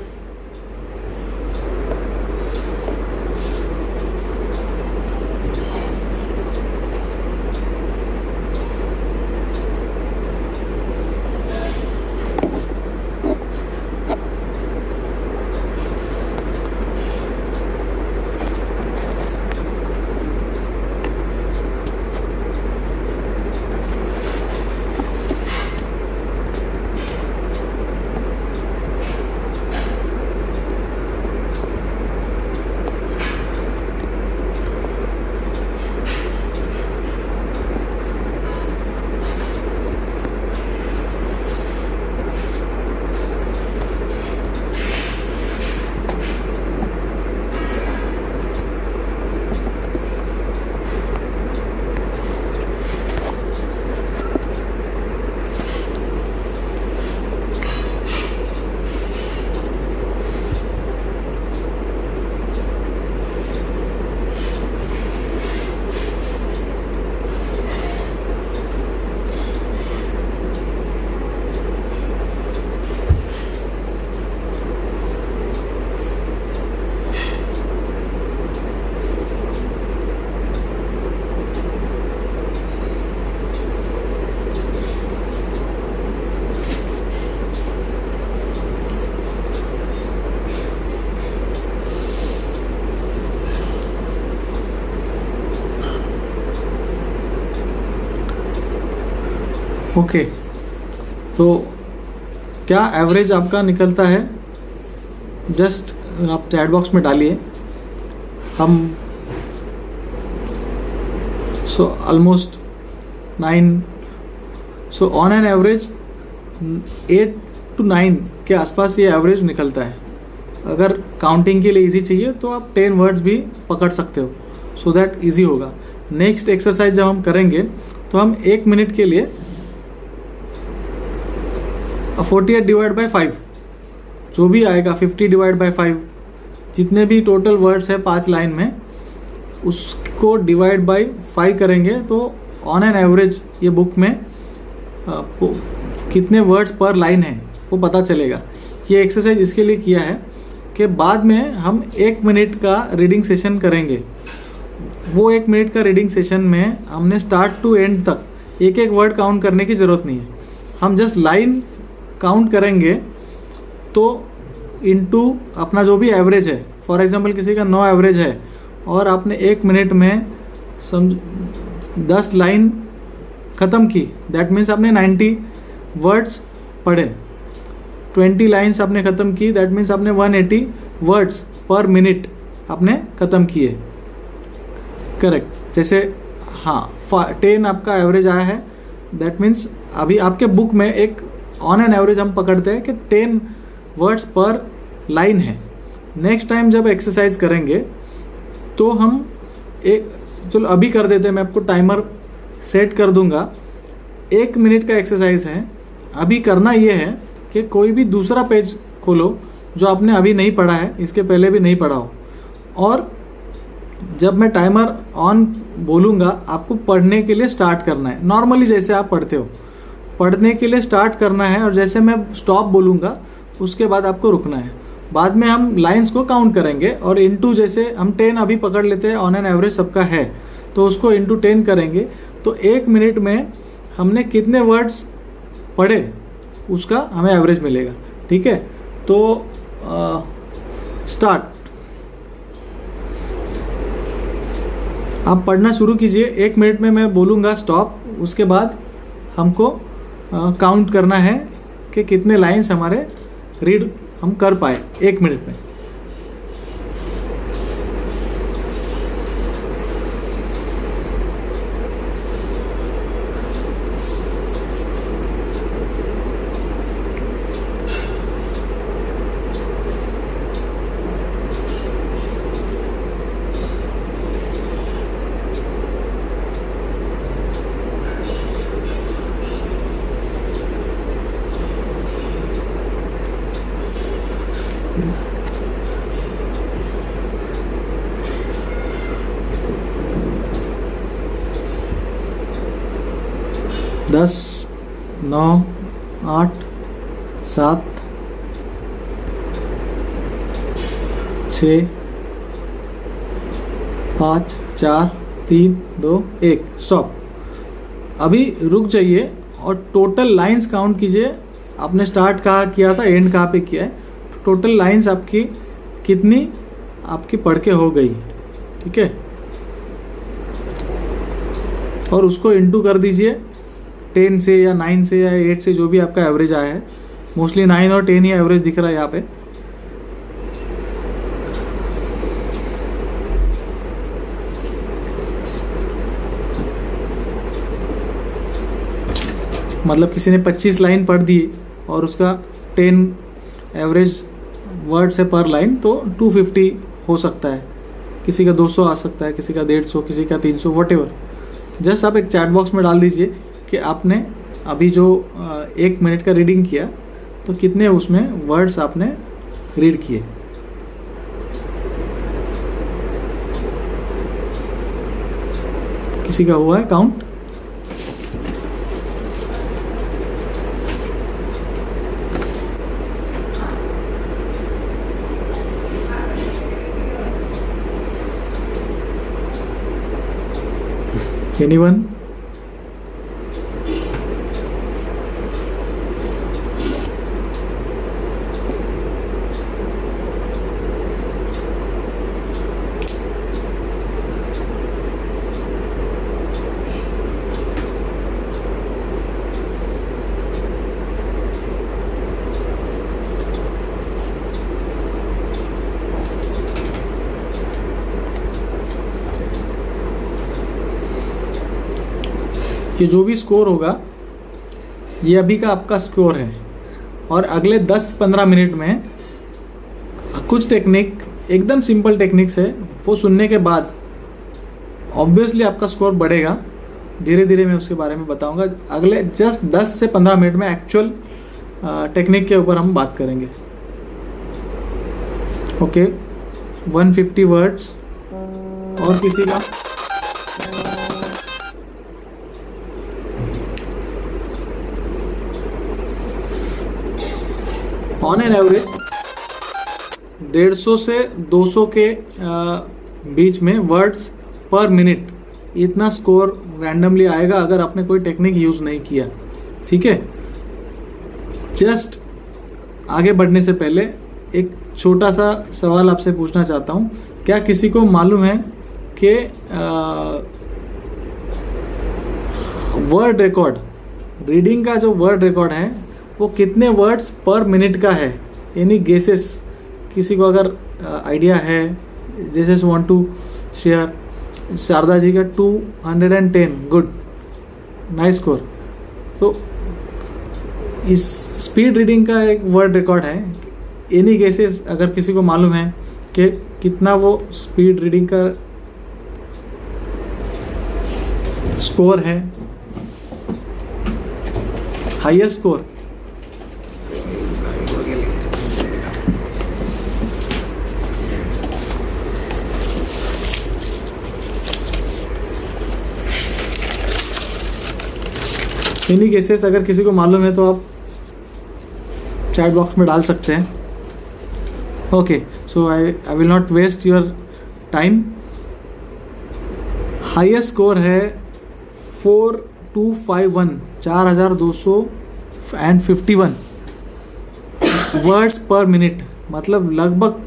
ओके, तो क्या एवरेज आपका निकलता है, जस्ट आप चैट बॉक्स में डालिए। हम almost 9, on an average 8 to 9 के आसपास ये एवरेज निकलता है। अगर काउंटिंग के लिए इजी चाहिए तो आप 10 वर्ड्स भी पकड़ सकते हो, सो दैट इजी होगा। नेक्स्ट एक्सरसाइज जब हम करेंगे तो हम 1 मिनट के लिए 48 डिवाइड बाई 5 जो भी आएगा, 50 डिवाइड बाई 5 जितने भी टोटल वर्ड्स है 5 लाइन में, उसको डिवाइड बाय 5 करेंगे तो ऑन एन एवरेज ये बुक में कितने वर्ड्स पर लाइन है वो पता चलेगा। ये एक्सरसाइज इसके लिए किया है कि बाद में हम 1 मिनट का रीडिंग सेशन करेंगे। वो 1 मिनट का रीडिंग सेशन में हमने स्टार्ट टू एंड तक एक एक वर्ड काउंट करने की ज़रूरत नहीं है, हम जस्ट लाइन काउंट करेंगे तो इनटू अपना जो भी एवरेज है, फॉर एग्जांपल किसी का 9 एवरेज है और आपने 1 मिनट में 10 लाइन ख़त्म की, दैट मीन्स आपने 90 वर्ड्स पढ़े। 20 लाइन्स आपने ख़त्म की, दैट मीन्स आपने 180 वर्ड्स पर मिनट आपने ख़त्म किए। करेक्ट। जैसे हाँ 10 आपका एवरेज आया है, दैट मीन्स अभी आपके बुक में एक ऑन एन एवरेज हम पकड़ते हैं कि 10 वर्ड्स पर लाइन है। नेक्स्ट टाइम जब एक्सरसाइज करेंगे तो हम चलो अभी कर देते हैं, मैं आपको टाइमर सेट कर दूंगा। 1 मिनट का एक्सरसाइज है। अभी करना ये है कि कोई भी दूसरा पेज खोलो जो आपने अभी नहीं पढ़ा है, इसके पहले भी नहीं पढ़ा हो, और जब मैं टाइमर ऑन बोलूँगा आपको पढ़ने के लिए स्टार्ट करना है। नॉर्मली जैसे आप पढ़ते हो पढ़ने के लिए स्टार्ट करना है, और जैसे मैं स्टॉप बोलूँगा उसके बाद आपको रुकना है। बाद में हम लाइंस को काउंट करेंगे और इनटू, जैसे हम 10 अभी पकड़ लेते हैं, ऑन एन एवरेज सबका है, तो उसको इनटू 10 करेंगे तो 1 मिनट में हमने कितने वर्ड्स पढ़े उसका हमें एवरेज मिलेगा। ठीक है, तो स्टार्ट। आप पढ़ना शुरू कीजिए। 1 मिनट में मैं बोलूँगा स्टॉप, उसके बाद हमको काउंट करना है कि कितने लाइंस हमारे रीड हम कर पाए 1 मिनट में। दस, 9, 8, 7, 6, 5, 4, 3, 2, 1 स्टॉप। अभी रुक जाइए और टोटल लाइंस काउंट कीजिए। आपने स्टार्ट कहाँ किया था, एंड कहाँ पे किया है, टोटल लाइंस आपकी कितनी आपकी पढ़ के हो गई। ठीक है, और उसको इनटू कर दीजिए 10 से या 9 से या 8 से, जो भी आपका एवरेज आया है। मोस्टली 9 और 10 ही एवरेज दिख रहा है यहाँ पे। मतलब किसी ने 25 लाइन पढ़ दी और उसका 10 एवरेज वर्ड्स है पर लाइन, तो 250 हो सकता है, किसी का 200 आ सकता है, किसी का 150, किसी का 300, वॉटेवर। जस्ट आप एक चैट बॉक्स में डाल दीजिए कि आपने अभी जो 1 मिनट का रीडिंग किया तो कितने उसमें वर्ड्स आपने रीड किए। किसी का हुआ है काउंट? Anyone? ये जो भी स्कोर होगा ये अभी का आपका स्कोर है, और अगले 10-15 मिनट में कुछ टेक्निक, एकदम सिंपल टेक्निक्स है, वो सुनने के बाद ऑब्वियसली आपका स्कोर बढ़ेगा। धीरे धीरे मैं उसके बारे में बताऊंगा। अगले जस्ट 10 से 15 मिनट में एक्चुअल टेक्निक के ऊपर हम बात करेंगे। Okay, 150 words. और किसी का ऑन एन एवरेज 150 से 200 के बीच में वर्ड्स पर मिनट, इतना स्कोर रैंडमली आएगा अगर आपने कोई टेक्निक यूज़ नहीं किया। ठीक है, जस्ट आगे बढ़ने से पहले एक छोटा सा सवाल आपसे पूछना चाहता हूँ। क्या किसी को मालूम है कि वर्ड रिकॉर्ड, रीडिंग का जो वर्ड रिकॉर्ड है वो कितने वर्ड्स पर मिनट का है? Any guesses? किसी को अगर आइडिया है, जैसे want to share. Sharda ji का 210, गुड, नाइस स्कोर। तो इस स्पीड रीडिंग का एक वर्ड रिकॉर्ड है। एनी गेसेस अगर किसी को मालूम है कि कितना वो स्पीड रीडिंग का स्कोर है, हाईएस्ट स्कोर? एनी केसेस अगर किसी को मालूम है तो आप चैट बॉक्स में डाल सकते हैं। Okay, so I will not waste your time. Highest score है 4251, 4251 वर्ड्स पर मिनट, मतलब लगभग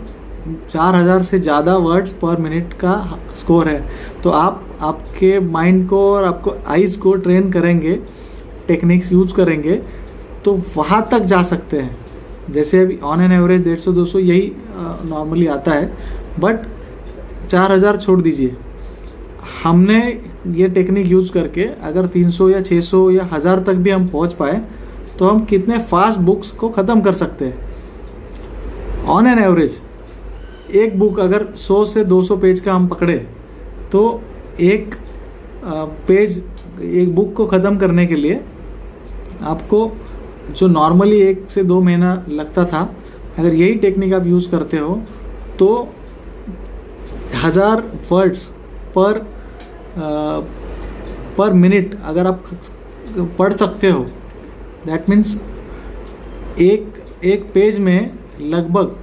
4000 से ज़्यादा वर्ड्स पर मिनट का स्कोर है। तो आप आपके माइंड को और आपको आइज़ को ट्रेन करेंगे, टेक्निक्स यूज करेंगे तो वहाँ तक जा सकते हैं। जैसे अभी ऑन एन एवरेज 150-200 यही नॉर्मली आता है, बट 4000 छोड़ दीजिए। हमने ये टेक्निक यूज़ करके अगर 300 या 600 या 1000 तक भी हम पहुँच पाए तो हम कितने फास्ट बुक्स को ख़त्म कर सकते हैं। ऑन एन एवरेज एक बुक अगर 100 से 200 पेज का हम पकड़े तो एक बुक को ख़त्म करने के लिए आपको जो नॉर्मली 1 से 2 महीना लगता था, अगर यही टेक्निक आप यूज़ करते हो तो 1000 वर्ड्स पर मिनट अगर आप पढ़ सकते हो, दैट मीन्स एक पेज में लगभग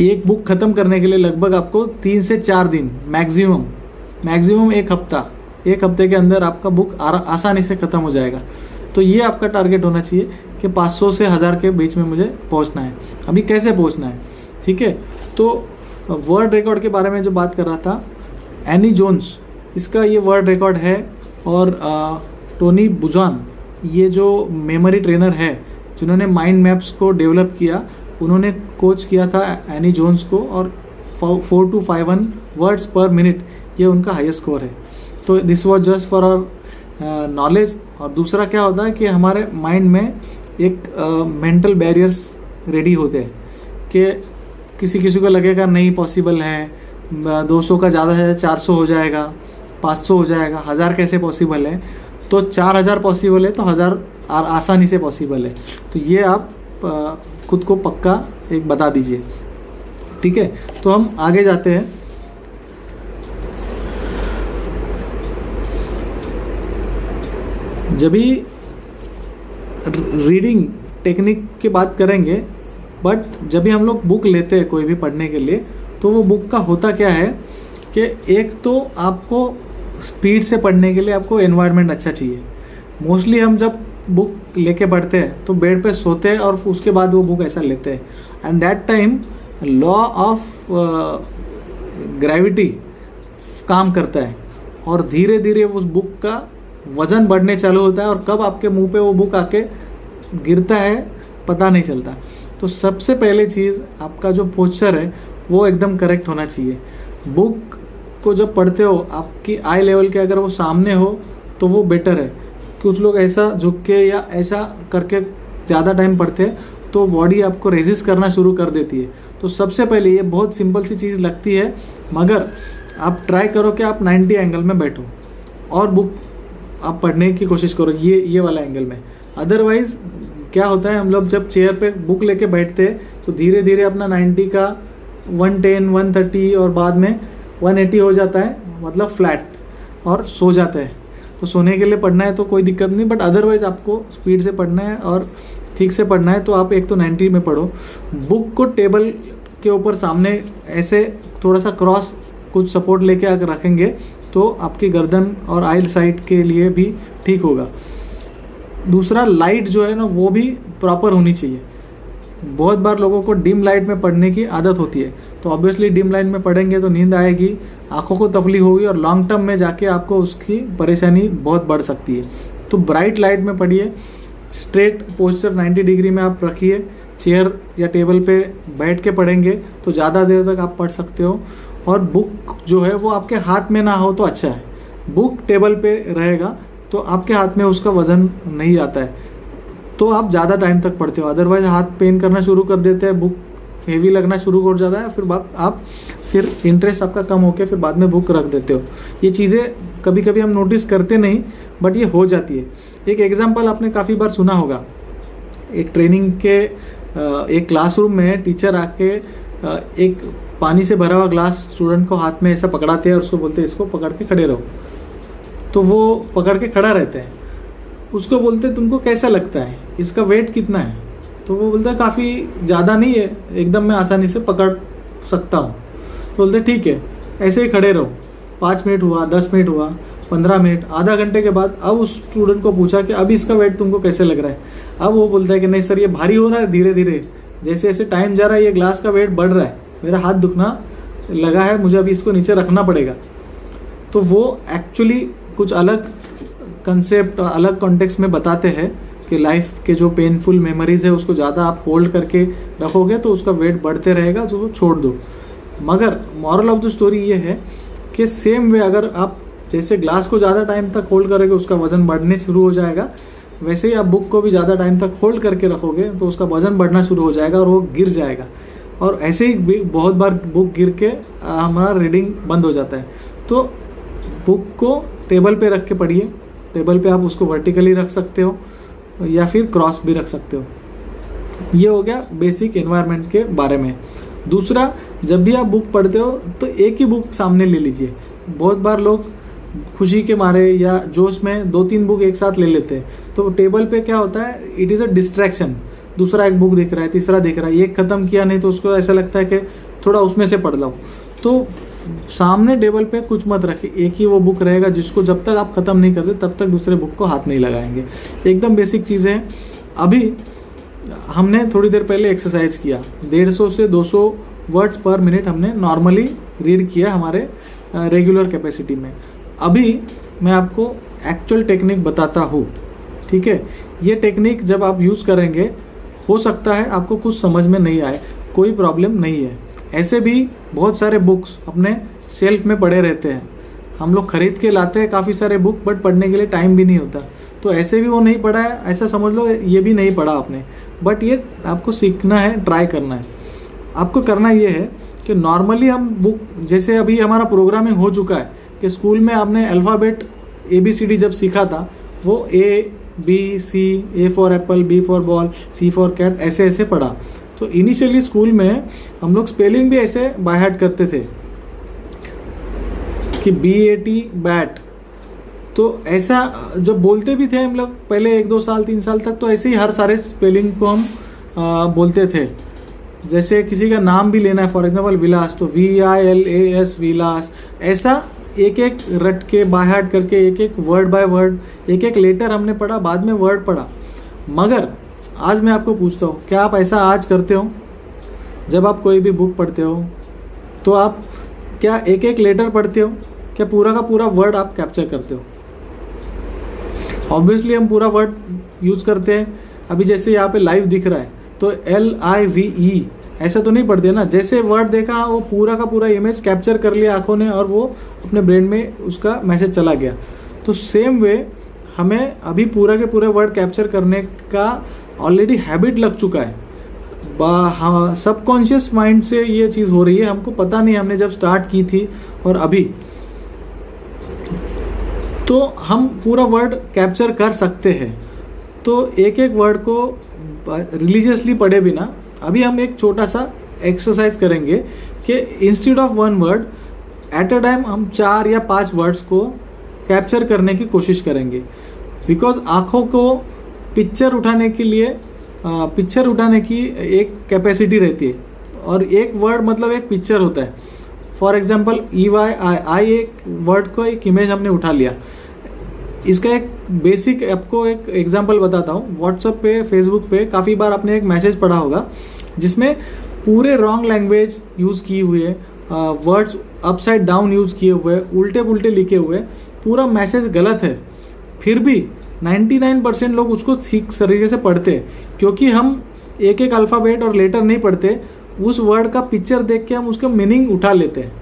एक बुक ख़त्म करने के लिए लगभग आपको 3 से 4 दिन, मैक्सिमम एक हफ्ते के अंदर आपका बुक आसानी से ख़त्म हो जाएगा। तो ये आपका टारगेट होना चाहिए कि 500 से 1000 के बीच में मुझे पहुंचना है। अभी कैसे पहुंचना है, ठीक है? तो वर्ड रिकॉर्ड के बारे में जो बात कर रहा था, एनी जोन्स, इसका ये वर्ड रिकॉर्ड है। और टोनी बुजान, ये जो मेमोरी ट्रेनर है जिन्होंने माइंड मैप्स को डेवलप किया, उन्होंने कोच किया था एनी जोन्स को, और 4251 वर्ड्स पर मिनट ये उनका हाईएस्ट स्कोर है। तो this was just for our knowledge. और दूसरा क्या होता है कि हमारे माइंड में एक मेंटल बैरियर्स रेडी होते हैं कि किसी को लगेगा नहीं पॉसिबल है, 200 का ज़्यादा है 400 हो जाएगा, 500 हो जाएगा, 1000 कैसे पॉसिबल है? तो 4000 पॉसिबल है तो 1000 आसानी से पॉसिबल है। तो ये आप खुद को पक्का एक बता दीजिए, ठीक है? तो हम आगे जाते हैं। जब भी रीडिंग टेक्निक की बात करेंगे, बट जब भी हम लोग बुक लेते हैं कोई भी पढ़ने के लिए, तो वो बुक का होता क्या है कि एक तो आपको स्पीड से पढ़ने के लिए आपको एनवायरनमेंट अच्छा चाहिए। मोस्टली हम जब बुक लेके पढ़ते हैं तो बेड पे सोते हैं और उसके बाद वो बुक ऐसा लेते हैं, and that time law of gravity काम करता है और धीरे धीरे उस बुक का वज़न बढ़ने चालू होता है, और कब आपके मुंह पे वो बुक आके गिरता है पता नहीं चलता। तो सबसे पहले चीज़, आपका जो पोस्चर है वो एकदम करेक्ट होना चाहिए। बुक को जब पढ़ते हो, आपकी आई लेवल के अगर वो सामने हो तो वो बेटर है। कुछ लोग ऐसा झुक के या ऐसा करके ज़्यादा टाइम पढ़ते हैं तो बॉडी आपको रेजिस्ट करना शुरू कर देती है। तो सबसे पहले, ये बहुत सिंपल सी चीज़ लगती है, मगर आप ट्राई करो कि आप 90 एंगल में बैठो और बुक आप पढ़ने की कोशिश करो ये वाला एंगल में। अदरवाइज़ क्या होता है, हम लोग जब चेयर पे बुक लेके बैठते हैं तो धीरे धीरे अपना 90 का 110 130 और बाद में 180 हो जाता है, मतलब फ्लैट, और सो जाता है। तो सोने के लिए पढ़ना है तो कोई दिक्कत नहीं, बट अदरवाइज़ आपको स्पीड से पढ़ना है और ठीक से पढ़ना है तो आप एक तो 90 में पढ़ो। बुक को टेबल के ऊपर सामने ऐसे थोड़ा सा क्रॉस कुछ सपोर्ट लेके अगर रखेंगे तो आपकी गर्दन और आइल साइड के लिए भी ठीक होगा। दूसरा, लाइट जो है ना वो भी प्रॉपर होनी चाहिए। बहुत बार लोगों को डिम लाइट में पढ़ने की आदत होती है, तो ऑब्वियसली डिम लाइट में पढ़ेंगे तो नींद आएगी, आंखों को तकलीफ होगी और लॉन्ग टर्म में जाके आपको उसकी परेशानी बहुत बढ़ सकती है। तो ब्राइट लाइट में पढ़िए, स्ट्रेट पोस्चर 90 डिग्री में आप रखिए, चेयर या टेबल पे बैठ के पढ़ेंगे तो ज़्यादा देर तक आप पढ़ सकते हो। और बुक जो है वो आपके हाथ में ना हो तो अच्छा है। बुक टेबल पे रहेगा तो आपके हाथ में उसका वज़न नहीं आता है, तो आप ज़्यादा टाइम तक पढ़ते हो। अदरवाइज हाथ पेन करना शुरू कर देते हैं, बुक हेवी लगना शुरू हो जाता है, फिर आप फिर इंटरेस्ट आपका कम होकर फिर बाद में बुक रख देते हो। ये चीज़ें कभी कभी हम नोटिस करते नहीं, बट ये हो जाती है। एक एग्जांपल आपने काफ़ी बार सुना होगा, एक ट्रेनिंग के एक क्लासरूम में टीचर आके एक पानी से भरा हुआ ग्लास स्टूडेंट को हाथ में ऐसा पकड़ाते हैं और उसको बोलते हैं इसको पकड़ के खड़े रहो। तो वो पकड़ के खड़ा रहता है, उसको बोलते तुमको कैसा लगता है, इसका वेट कितना है? तो वो बोलता है काफ़ी ज़्यादा नहीं है, एकदम मैं आसानी से पकड़ सकता हूँ। तो बोलते ठीक है, ऐसे ही खड़े रहो। 5 मिनट हुआ, 10 मिनट हुआ, 15 मिनट, आधा घंटे के बाद अब उस स्टूडेंट को पूछा कि अब इसका वेट तुमको कैसे लग रहा है? अब वो बोलता है कि नहीं सर, ये भारी हो रहा है, धीरे धीरे जैसे जैसे टाइम जा रहा है ये ग्लास का वेट बढ़ रहा है, मेरा हाथ दुखना लगा है, मुझे अभी इसको नीचे रखना पड़ेगा। तो वो एक्चुअली कुछ अलग कंसेप्ट, अलग कॉन्टेक्स्ट में बताते हैं कि लाइफ के जो पेनफुल मेमोरीज है उसको ज़्यादा आप होल्ड करके रखोगे तो उसका वेट बढ़ते रहेगा, तो वो छोड़ दो। मगर मॉरल ऑफ द स्टोरी ये है कि सेम वे अगर आप जैसे ग्लास को ज़्यादा टाइम तक होल्ड करोगे उसका वज़न बढ़ने शुरू हो जाएगा, वैसे ही आप बुक को भी ज़्यादा टाइम तक होल्ड करके रखोगे तो उसका वज़न बढ़ना शुरू हो जाएगा और वो गिर जाएगा। और ऐसे ही बहुत बार बुक गिर के हमारा रीडिंग बंद हो जाता है। तो बुक को टेबल पे रख के पढ़िए। टेबल पे आप उसको वर्टिकली रख सकते हो या फिर क्रॉस भी रख सकते हो। ये हो गया बेसिक एनवायरनमेंट के बारे में। दूसरा, जब भी आप बुक पढ़ते हो तो एक ही बुक सामने ले लीजिए। बहुत बार लोग खुशी के मारे या जोश में 2-3 बुक एक साथ ले लेते हैं, तो टेबल पे क्या होता है, इट इज़ अ डिस्ट्रैक्शन। दूसरा एक बुक दिख रहा है, तीसरा दिख रहा है, एक ख़त्म किया नहीं तो उसको ऐसा लगता है कि थोड़ा उसमें से पढ़ लो। तो सामने टेबल पे कुछ मत रखिए, एक ही वो बुक रहेगा जिसको जब तक आप ख़त्म नहीं करते तब तक दूसरे बुक को हाथ नहीं लगाएंगे। एकदम बेसिक चीज़ें हैं। अभी हमने थोड़ी देर पहले एक्सरसाइज किया, 150 से 200 वर्ड्स पर मिनट हमने नॉर्मली रीड किया हमारे रेगुलर कैपेसिटी में। अभी मैं आपको एक्चुअल टेक्निक बताता हूँ, ठीक है? ये टेक्निक जब आप यूज़ करेंगे, हो सकता है आपको कुछ समझ में नहीं आए, कोई प्रॉब्लम नहीं है। ऐसे भी बहुत सारे बुक्स अपने शेल्फ में पड़े रहते हैं, हम लोग खरीद के लाते हैं काफ़ी सारे बुक, बट पढ़ने के लिए टाइम भी नहीं होता। तो ऐसे भी वो नहीं पढ़ा है, ऐसा समझ लो ये भी नहीं पढ़ा आपने, बट ये आपको सीखना है, ट्राई करना है। आपको करना ये है कि नॉर्मली हम बुक, जैसे अभी हमारा प्रोग्रामिंग हो चुका है कि स्कूल में आपने अल्फ़ाबेट ABCD जब सीखा था, वो A-B-C, A for apple, B for ball, C for cat, ऐसे ऐसे पढ़ा। तो इनिशियली स्कूल में हम लोग स्पेलिंग भी ऐसे बाय हार्ट करते थे कि BAT बैट। तो ऐसा जब बोलते भी थे हम लोग पहले 1-2 साल 3 साल तक, तो ऐसे ही हर सारे स्पेलिंग को हम बोलते थे। जैसे किसी का नाम भी लेना है, फॉर एग्जांपल विलास, तो VILAS विलास। ऐसा एक एक रट के बाय हार्ट करके एक एक वर्ड बाय वर्ड, एक एक लेटर हमने पढ़ा, बाद में वर्ड पढ़ा। मगर आज मैं आपको पूछता हूँ, क्या आप ऐसा आज करते हो? जब आप कोई भी बुक पढ़ते हो तो आप क्या एक एक लेटर पढ़ते हो? क्या पूरा का पूरा वर्ड आप कैप्चर करते हो? ऑब्वियसली हम पूरा वर्ड यूज़ करते हैं। अभी जैसे यहाँ पे लाइव दिख रहा है तो LIVE ऐसा तो नहीं पढ़ते ना, जैसे वर्ड देखा वो पूरा का पूरा इमेज कैप्चर कर लिया आंखों ने और वो अपने ब्रेन में उसका मैसेज चला गया। तो सेम वे हमें अभी पूरा के पूरे वर्ड कैप्चर करने का ऑलरेडी हैबिट लग चुका है। हाँ, सबकॉन्शियस माइंड से ये चीज़ हो रही है, हमको पता नहीं हमने जब स्टार्ट की थी और अभी। तो हम पूरा वर्ड कैप्चर कर सकते हैं। तो एक एक वर्ड को रिलीजियसली पढ़े बिना अभी हम एक छोटा सा एक्सरसाइज करेंगे कि instead of one word at a time हम 4 या 5 वर्ड्स को कैप्चर करने की कोशिश करेंगे। बिकॉज आँखों को पिक्चर उठाने के लिए पिक्चर उठाने की एक कैपेसिटी रहती है और एक वर्ड मतलब एक पिक्चर होता है। फॉर एग्जाम्पल EYI एक वर्ड को एक इमेज हमने उठा लिया। इसका एक बेसिक आपको एक एग्जांपल बताता हूँ। व्हाट्सएप पे, फेसबुक पे काफ़ी बार आपने एक मैसेज पढ़ा होगा जिसमें पूरे रॉन्ग लैंग्वेज यूज़ किए हुए, वर्ड्स अपसाइड डाउन यूज़ किए हुए, उल्टे पुल्टे लिखे हुए, पूरा मैसेज गलत है। फिर भी 99% लोग उसको ठीक तरीके से पढ़ते हैं क्योंकि हम एक एक अल्फ़ाबेट और लेटर नहीं पढ़ते, उस वर्ड का पिक्चर देख के हम उसका मीनिंग उठा लेते हैं।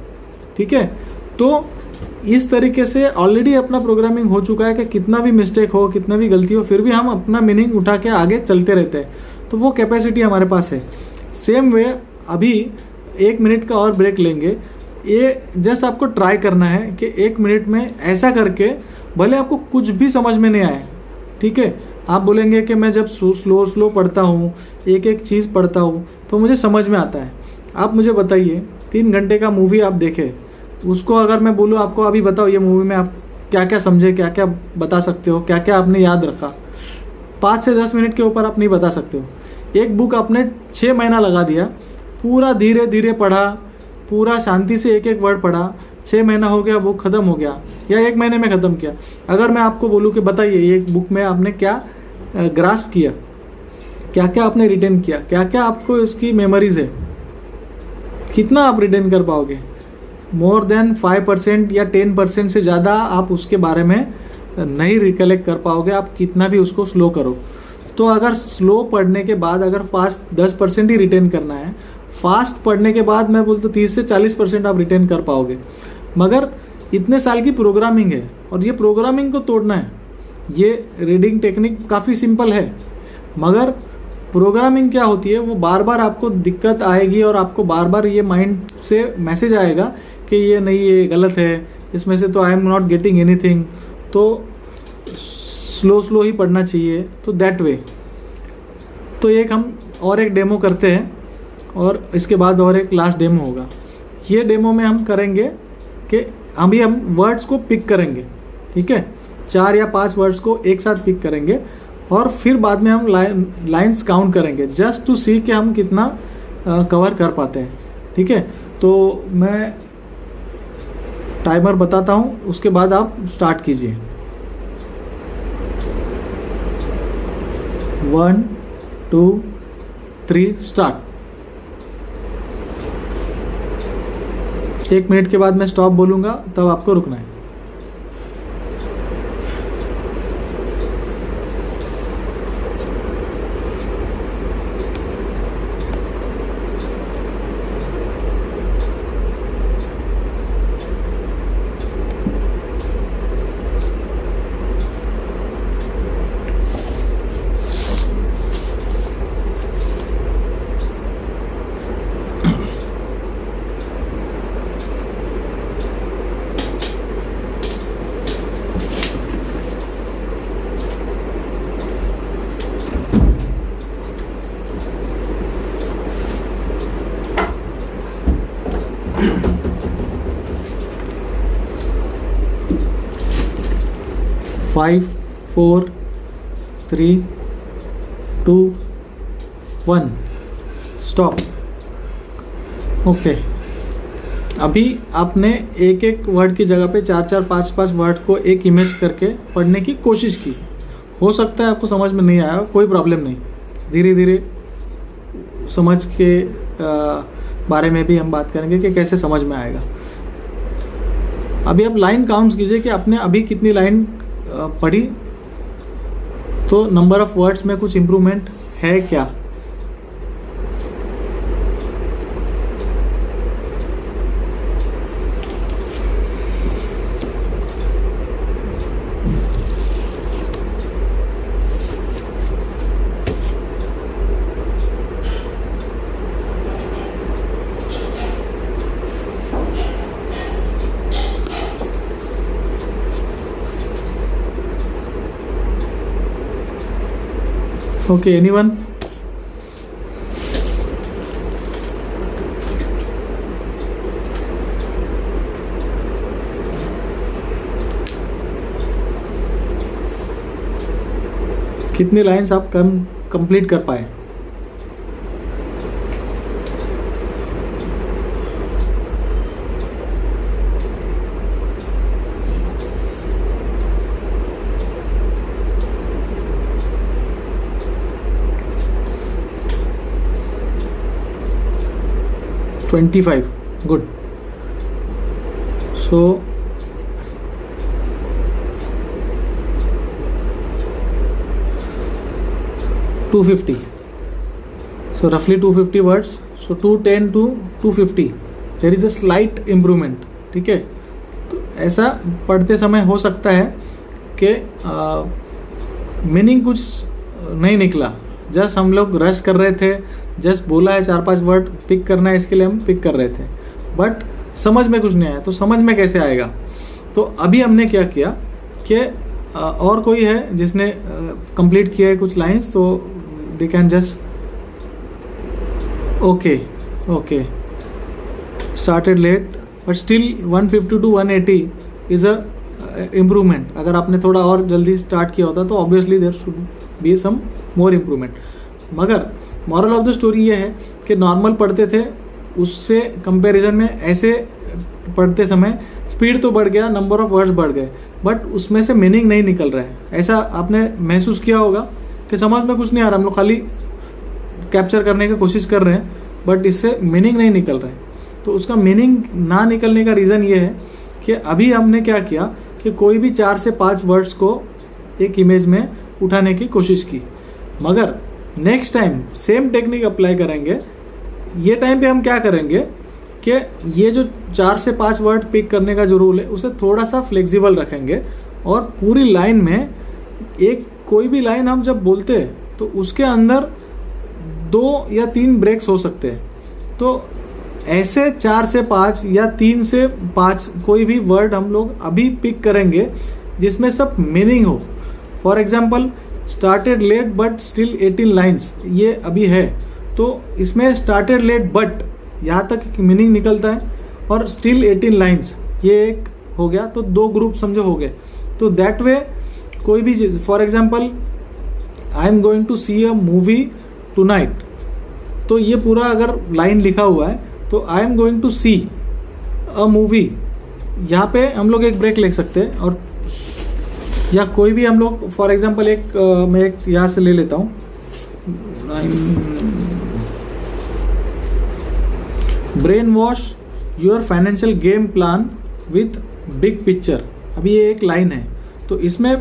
ठीक है, तो इस तरीके से ऑलरेडी अपना प्रोग्रामिंग हो चुका है कि कितना भी मिस्टेक हो, कितना भी गलती हो, फिर भी हम अपना मीनिंग उठा के आगे चलते रहते हैं। तो वो कैपेसिटी हमारे पास है। सेम वे अभी 1 मिनट का और ब्रेक लेंगे। ये जस्ट आपको ट्राई करना है कि 1 मिनट में ऐसा करके, भले आपको कुछ भी समझ में नहीं आए, ठीक है, आप बोलेंगे कि मैं जब स्लो पढ़ता हूँ, एक एक चीज़ पढ़ता हूँ तो मुझे समझ में आता है। आप मुझे बताइए 3 घंटे का मूवी आप देखें, उसको अगर मैं बोलूँ आपको अभी बताओ ये मूवी में आप क्या क्या समझे, क्या क्या बता सकते हो, क्या क्या आपने याद रखा, 5 से 10 मिनट के ऊपर आप नहीं बता सकते हो। एक बुक आपने 6 महीना लगा दिया, पूरा धीरे धीरे पढ़ा, पूरा शांति से एक एक वर्ड पढ़ा, 6 महीना हो गया, बुक ख़त्म हो गया, या 1 महीने में ख़त्म किया। अगर मैं आपको बोलूँ कि बताइए ये बुक में आपने क्या ग्रास्प किया, क्या क्या आपने रिटेन किया, क्या क्या आपको इसकी मेमोरीज है, कितना आप रिटेन कर पाओगे? मोर देन 5% या 10% से ज़्यादा आप उसके बारे में नहीं रिकलेक्ट कर पाओगे, आप कितना भी उसको स्लो करो। तो अगर स्लो पढ़ने के बाद अगर फास्ट 10% ही रिटेन करना है, फास्ट पढ़ने के बाद मैं बोलता हूँ 30 से 40% आप रिटेन कर पाओगे। मगर इतने साल की प्रोग्रामिंग है और ये प्रोग्रामिंग को तोड़ना है। ये रीडिंग टेक्निक काफ़ी सिंपल है, मगर प्रोग्रामिंग क्या होती है, वो बार बार आपको दिक्कत आएगी और आपको बार बार ये माइंड से मैसेज आएगा कि ये नहीं, ये गलत है, इसमें से तो I am not getting anything, तो स्लो ही पढ़ना चाहिए। तो दैट वे तो हम और एक डेमो करते हैं और इसके बाद और एक लास्ट डेमो होगा। ये डेमो में हम करेंगे कि अभी हम वर्ड्स को पिक करेंगे, ठीक है, 4 या 5 वर्ड्स को एक साथ पिक करेंगे और फिर बाद में हम लाइंस काउंट करेंगे जस्ट टू सी कि हम कितना कवर कर पाते हैं। ठीक है, तो मैं टाइमर बताता हूँ, उसके बाद आप स्टार्ट कीजिए। 1 2 3 स्टार्ट। 1 मिनट के बाद मैं स्टॉप बोलूँगा, तब आपको रुकना है। Five 4 3 2 1 stop. ओके, अभी आपने एक एक वर्ड की जगह पे 4 5 5 वर्ड को एक इमेज करके पढ़ने की कोशिश की। हो सकता है आपको समझ में नहीं आया, कोई प्रॉब्लम नहीं, धीरे धीरे समझ के बारे में भी हम बात करेंगे कि कैसे समझ में आएगा। अभी आप लाइन काउंट्स कीजिए कि आपने अभी कितनी लाइन पढ़ी, तो नंबर ऑफ वर्ड्स में कुछ इम्प्रूवमेंट है क्या। Okay, anyone? कितनी लाइंस आप कंप्लीट कर पाए। $25, good. So $250, so roughly 250 words, so 210 to 250 there is a slight improvement, ठीक है। तो ऐसा पढ़ते समय हो सकता है कि मीनिंग कुछ नहीं निकला, जस्ट हम लोग रश कर रहे थे, जस्ट बोला है 4-5 वर्ड पिक करना है, इसके लिए हम पिक कर रहे थे, बट समझ में कुछ नहीं आया। तो समझ में कैसे आएगा? तो अभी हमने क्या किया कि और कोई है जिसने कंप्लीट किया है कुछ लाइंस, तो they can just okay started late but still 150 to 180 is a improvement. अगर आपने थोड़ा और जल्दी स्टार्ट किया होता तो obviously there should be some more improvement. मगर मॉरल ऑफ द स्टोरी ये है कि नॉर्मल पढ़ते थे, उससे कंपैरिजन में ऐसे पढ़ते समय स्पीड तो बढ़ गया, नंबर ऑफ वर्ड्स बढ़ गए, बट उसमें से मीनिंग नहीं निकल रहा है। ऐसा आपने महसूस किया होगा कि समझ में कुछ नहीं आ रहा, हम लोग खाली कैप्चर करने की कोशिश कर रहे हैं, बट इससे मीनिंग नहीं निकल रहा है। तो उसका मीनिंग ना निकलने का रीज़न ये है कि अभी हमने क्या किया कि कोई भी 4 से 5 वर्ड्स को एक इमेज में उठाने की कोशिश की, मगर next time same technique apply करेंगे। ये टाइम पे हम क्या करेंगे कि ये जो 4 से 5 वर्ड पिक करने का जो रूल है उसे थोड़ा सा फ्लेक्सिबल रखेंगे, और पूरी लाइन में एक कोई भी लाइन हम जब बोलते हैं तो उसके अंदर 2 या 3 ब्रेक्स हो सकते हैं। तो ऐसे 4 से 5 या 3 से 5 कोई भी वर्ड हम लोग अभी पिक करेंगे जिसमें सब मीनिंग हो। For example started late but still 18 lines, ये अभी है, तो इसमें स्टार्टेड लेट बट यहाँ तक मीनिंग निकलता है, और स्टिल 18 लाइन्स ये एक हो गया, तो 2 ग्रुप समझो हो गए। तो दैट वे कोई भी चीज़, for example I am going to see a movie tonight, तो ये पूरा अगर लाइन लिखा हुआ है तो I am going to see a movie, यहाँ पे हम लोग एक ब्रेक लिख सकते हैं। और या कोई भी हम लोग फॉर एग्जांपल मैं एक यहाँ से ले लेता हूँ, brain wash your financial game plan with big picture. अभी ये एक लाइन है, तो इसमें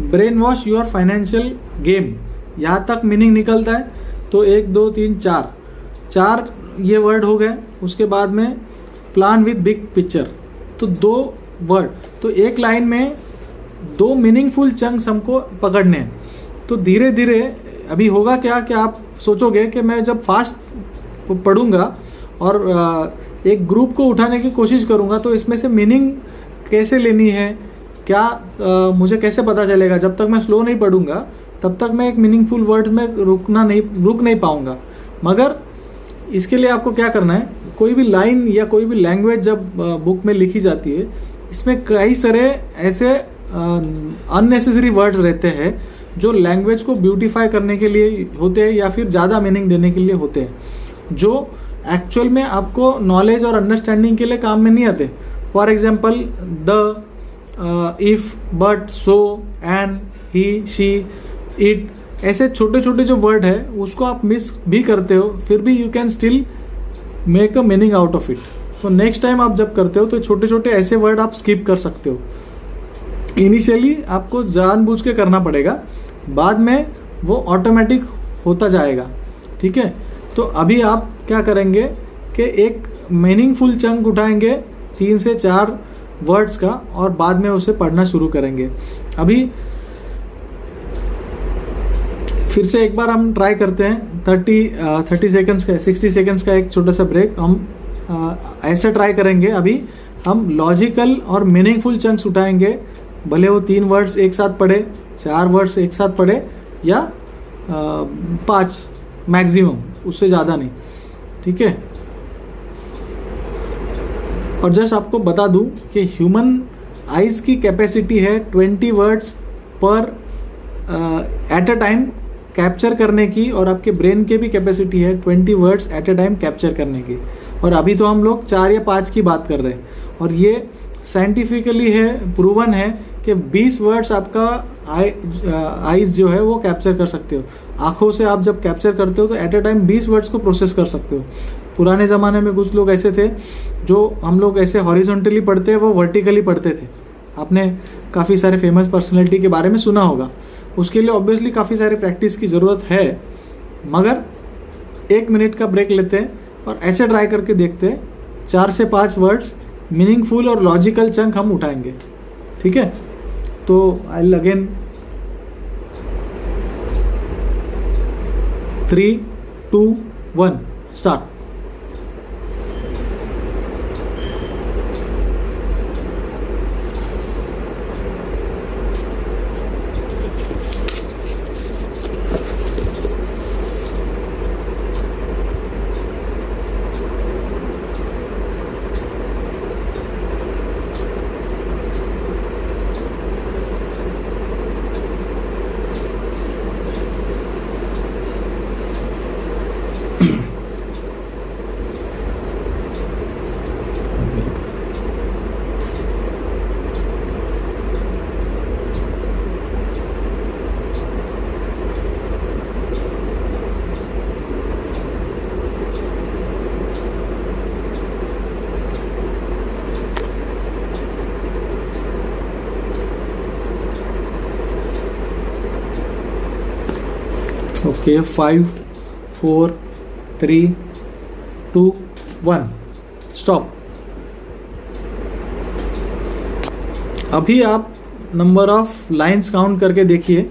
brain wash your financial game यहाँ तक मीनिंग निकलता है। तो 1 2 3 4 ये वर्ड हो गए। उसके बाद में प्लान विथ बिग पिक्चर, तो 2 वर्ड, तो एक लाइन में 2 मीनिंगफुल चंक्स हमको पकड़ने हैं। तो धीरे धीरे अभी होगा क्या कि आप सोचोगे कि मैं जब फास्ट पढ़ूंगा और एक ग्रुप को उठाने की कोशिश करूंगा तो इसमें से मीनिंग कैसे लेनी है, क्या मुझे कैसे पता चलेगा? जब तक मैं स्लो नहीं पढ़ूंगा तब तक मैं एक मीनिंगफुल वर्ड में रुक नहीं पाऊंगा। मगर इसके लिए आपको क्या करना है, कोई भी लाइन या कोई भी लैंग्वेज जब बुक में लिखी जाती है, इसमें कई सारे ऐसे अननेसेसरी वर्ड्स रहते हैं जो लैंग्वेज को ब्यूटीफाई करने के लिए होते हैं या फिर ज़्यादा मीनिंग देने के लिए होते हैं, जो एक्चुअल में आपको नॉलेज और अंडरस्टैंडिंग के लिए काम में नहीं आते। For example the, if, but, so, and, he, she, it, ऐसे छोटे छोटे जो वर्ड है उसको आप मिस भी करते हो, फिर भी you can still make a meaning out of it. तो नेक्स्ट टाइम आप जब करते हो तो छोटे छोटे ऐसे वर्ड आप स्किप कर सकते हो। इनिशियली आपको जानबूझ के करना पड़ेगा, बाद में वो ऑटोमेटिक होता जाएगा, ठीक है। तो अभी आप क्या करेंगे कि एक मीनिंगफुल चंक उठाएंगे 3 से 4 वर्ड्स का, और बाद में उसे पढ़ना शुरू करेंगे। अभी फिर से एक बार हम ट्राई करते हैं 30 सेकंड्स का, 60 सेकंड्स का एक छोटा सा ब्रेक हम ऐसे ट्राई करेंगे। अभी हम लॉजिकल और मीनिंगफुल चंक्स उठाएंगे, भले वो 3 वर्ड्स एक साथ पढ़े, 4 वर्ड्स एक साथ पढ़े, या 5 मैक्सिमम, उससे ज़्यादा नहीं, ठीक है। और जस्ट आपको बता दूं कि ह्यूमन आइज़ की कैपेसिटी है 20 वर्ड्स पर एट अ टाइम कैप्चर करने की, और आपके ब्रेन के भी कैपेसिटी है 20 words at a time capture करने की। और अभी तो हम लोग 4 या 5 की बात कर रहे हैं, और ये साइंटिफिकली है, प्रूवन है कि 20 वर्ड्स आपका आईज जो है वो कैप्चर कर सकते हो। आँखों से आप जब कैप्चर करते हो तो एट अ टाइम 20 वर्ड्स को प्रोसेस कर सकते हो। पुराने ज़माने में कुछ लोग ऐसे थे जो हम लोग ऐसे हॉरिजॉन्टली पढ़ते हैं, वो वर्टिकली पढ़ते थे। आपने काफ़ी सारे फेमस पर्सनैलिटी के बारे में सुना होगा। उसके लिए ऑब्वियसली काफ़ी सारे प्रैक्टिस की ज़रूरत है, मगर 1 मिनट का ब्रेक लेते हैं और ऐसे ट्राई करके देखते हैं 4 से 5 वर्ड्स मीनिंगफुल और लॉजिकल चंक हम उठाएंगे। ठीक है, तो I will again 3, 2, 1 start. Okay, 5, 4, 3, 2, 1 stop. अभी आप नंबर ऑफ लाइंस काउंट करके देखिए।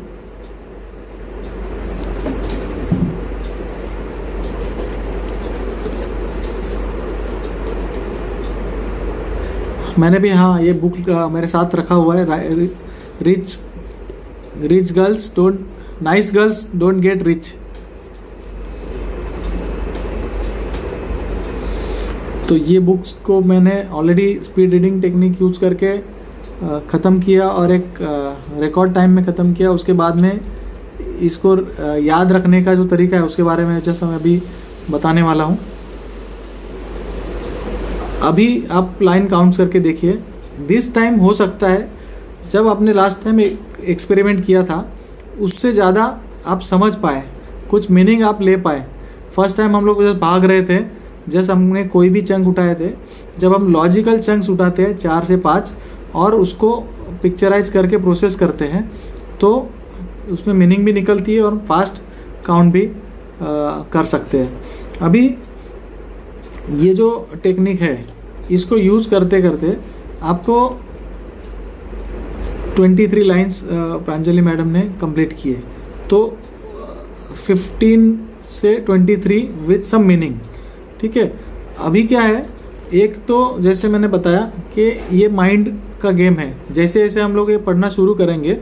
मैंने भी, हाँ, ये बुक मेरे साथ रखा हुआ है, rich girls don't, nice girls don't get rich. तो ये बुक्स को मैंने already speed reading technique use करके ख़त्म किया, और एक रिकॉर्ड टाइम में ख़त्म किया। उसके बाद में इसको याद रखने का जो तरीका है उसके बारे में जैसा मैं अभी बताने वाला हूँ। अभी आप लाइन काउंट करके देखिए। दिस टाइम हो सकता है जब आपने लास्ट टाइम एक्सपेरिमेंट किया था उससे ज़्यादा आप समझ पाए, कुछ मीनिंग आप ले पाए। फर्स्ट टाइम हम लोग जब भाग रहे थे, जैसे हमने कोई भी चंक उठाए थे, जब हम लॉजिकल चंक्स उठाते हैं 4 से 5 और उसको पिक्चराइज करके प्रोसेस करते हैं, तो उसमें मीनिंग भी निकलती है और फास्ट काउंट भी कर सकते हैं। अभी ये जो टेक्निक है इसको यूज़ करते करते आपको 23 लाइंस प्रांजलि मैडम ने कंप्लीट किए, तो 15 से 23 विद सम मीनिंग। ठीक है, अभी क्या है, एक तो जैसे मैंने बताया कि ये माइंड का गेम है। जैसे जैसे हम लोग ये पढ़ना शुरू करेंगे,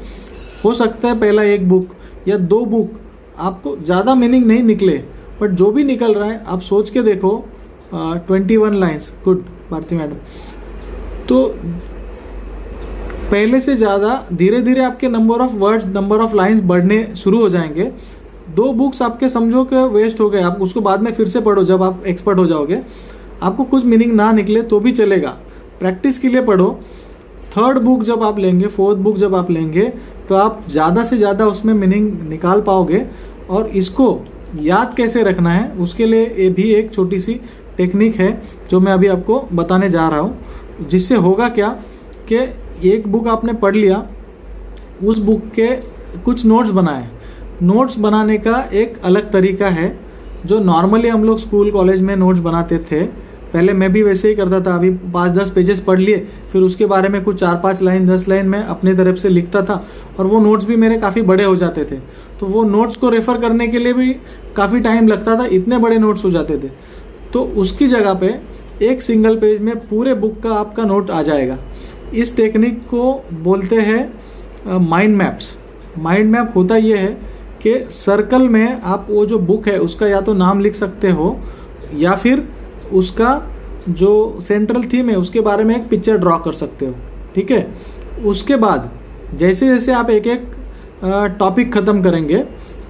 हो सकता है पहला 1 बुक या 2 बुक आपको ज़्यादा मीनिंग नहीं निकले, बट जो भी निकल रहा है आप सोच के देखो। 21 लाइंस, गुड भारती मैडम। तो पहले से ज़्यादा धीरे धीरे आपके number of words, number of lines बढ़ने शुरू हो जाएंगे। 2 बुक्स आपके समझो कि वेस्ट हो गए, आप उसको बाद में फिर से पढ़ो जब आप एक्सपर्ट हो जाओगे। आपको कुछ मीनिंग ना निकले तो भी चलेगा, प्रैक्टिस के लिए पढ़ो। 3rd बुक जब आप लेंगे, 4th बुक जब आप लेंगे, तो आप ज़्यादा से ज़्यादा उसमें मीनिंग निकाल पाओगे। और इसको याद कैसे रखना है उसके लिए ये भी एक छोटी सी टेक्निक है जो मैं अभी आपको बताने जा रहा हूँ। जिससे होगा क्या कि एक बुक आपने पढ़ लिया, उस बुक के कुछ नोट्स बनाए। नोट्स बनाने का एक अलग तरीका है जो नॉर्मली हम लोग स्कूल कॉलेज में नोट्स बनाते थे। पहले मैं भी वैसे ही करता था। अभी 5-10 पेजेस पढ़ लिए, फिर उसके बारे में कुछ 4-5 लाइन 10 लाइन मैं अपने तरफ से लिखता था, और वो नोट्स भी मेरे काफ़ी बड़े हो जाते थे। तो वो नोट्स को रेफ़र करने के लिए भी काफ़ी टाइम लगता था, इतने बड़े नोट्स हो जाते थे। तो उसकी जगह पे एक सिंगल पेज में पूरे बुक का आपका नोट आ जाएगा। इस टेक्निक को बोलते हैं माइंड मैप्स। माइंड मैप होता ये है कि सर्कल में आप वो जो बुक है उसका या तो नाम लिख सकते हो, या फिर उसका जो सेंट्रल थीम है उसके बारे में एक पिक्चर ड्रॉ कर सकते हो। ठीक है, उसके बाद जैसे जैसे आप एक एक टॉपिक ख़त्म करेंगे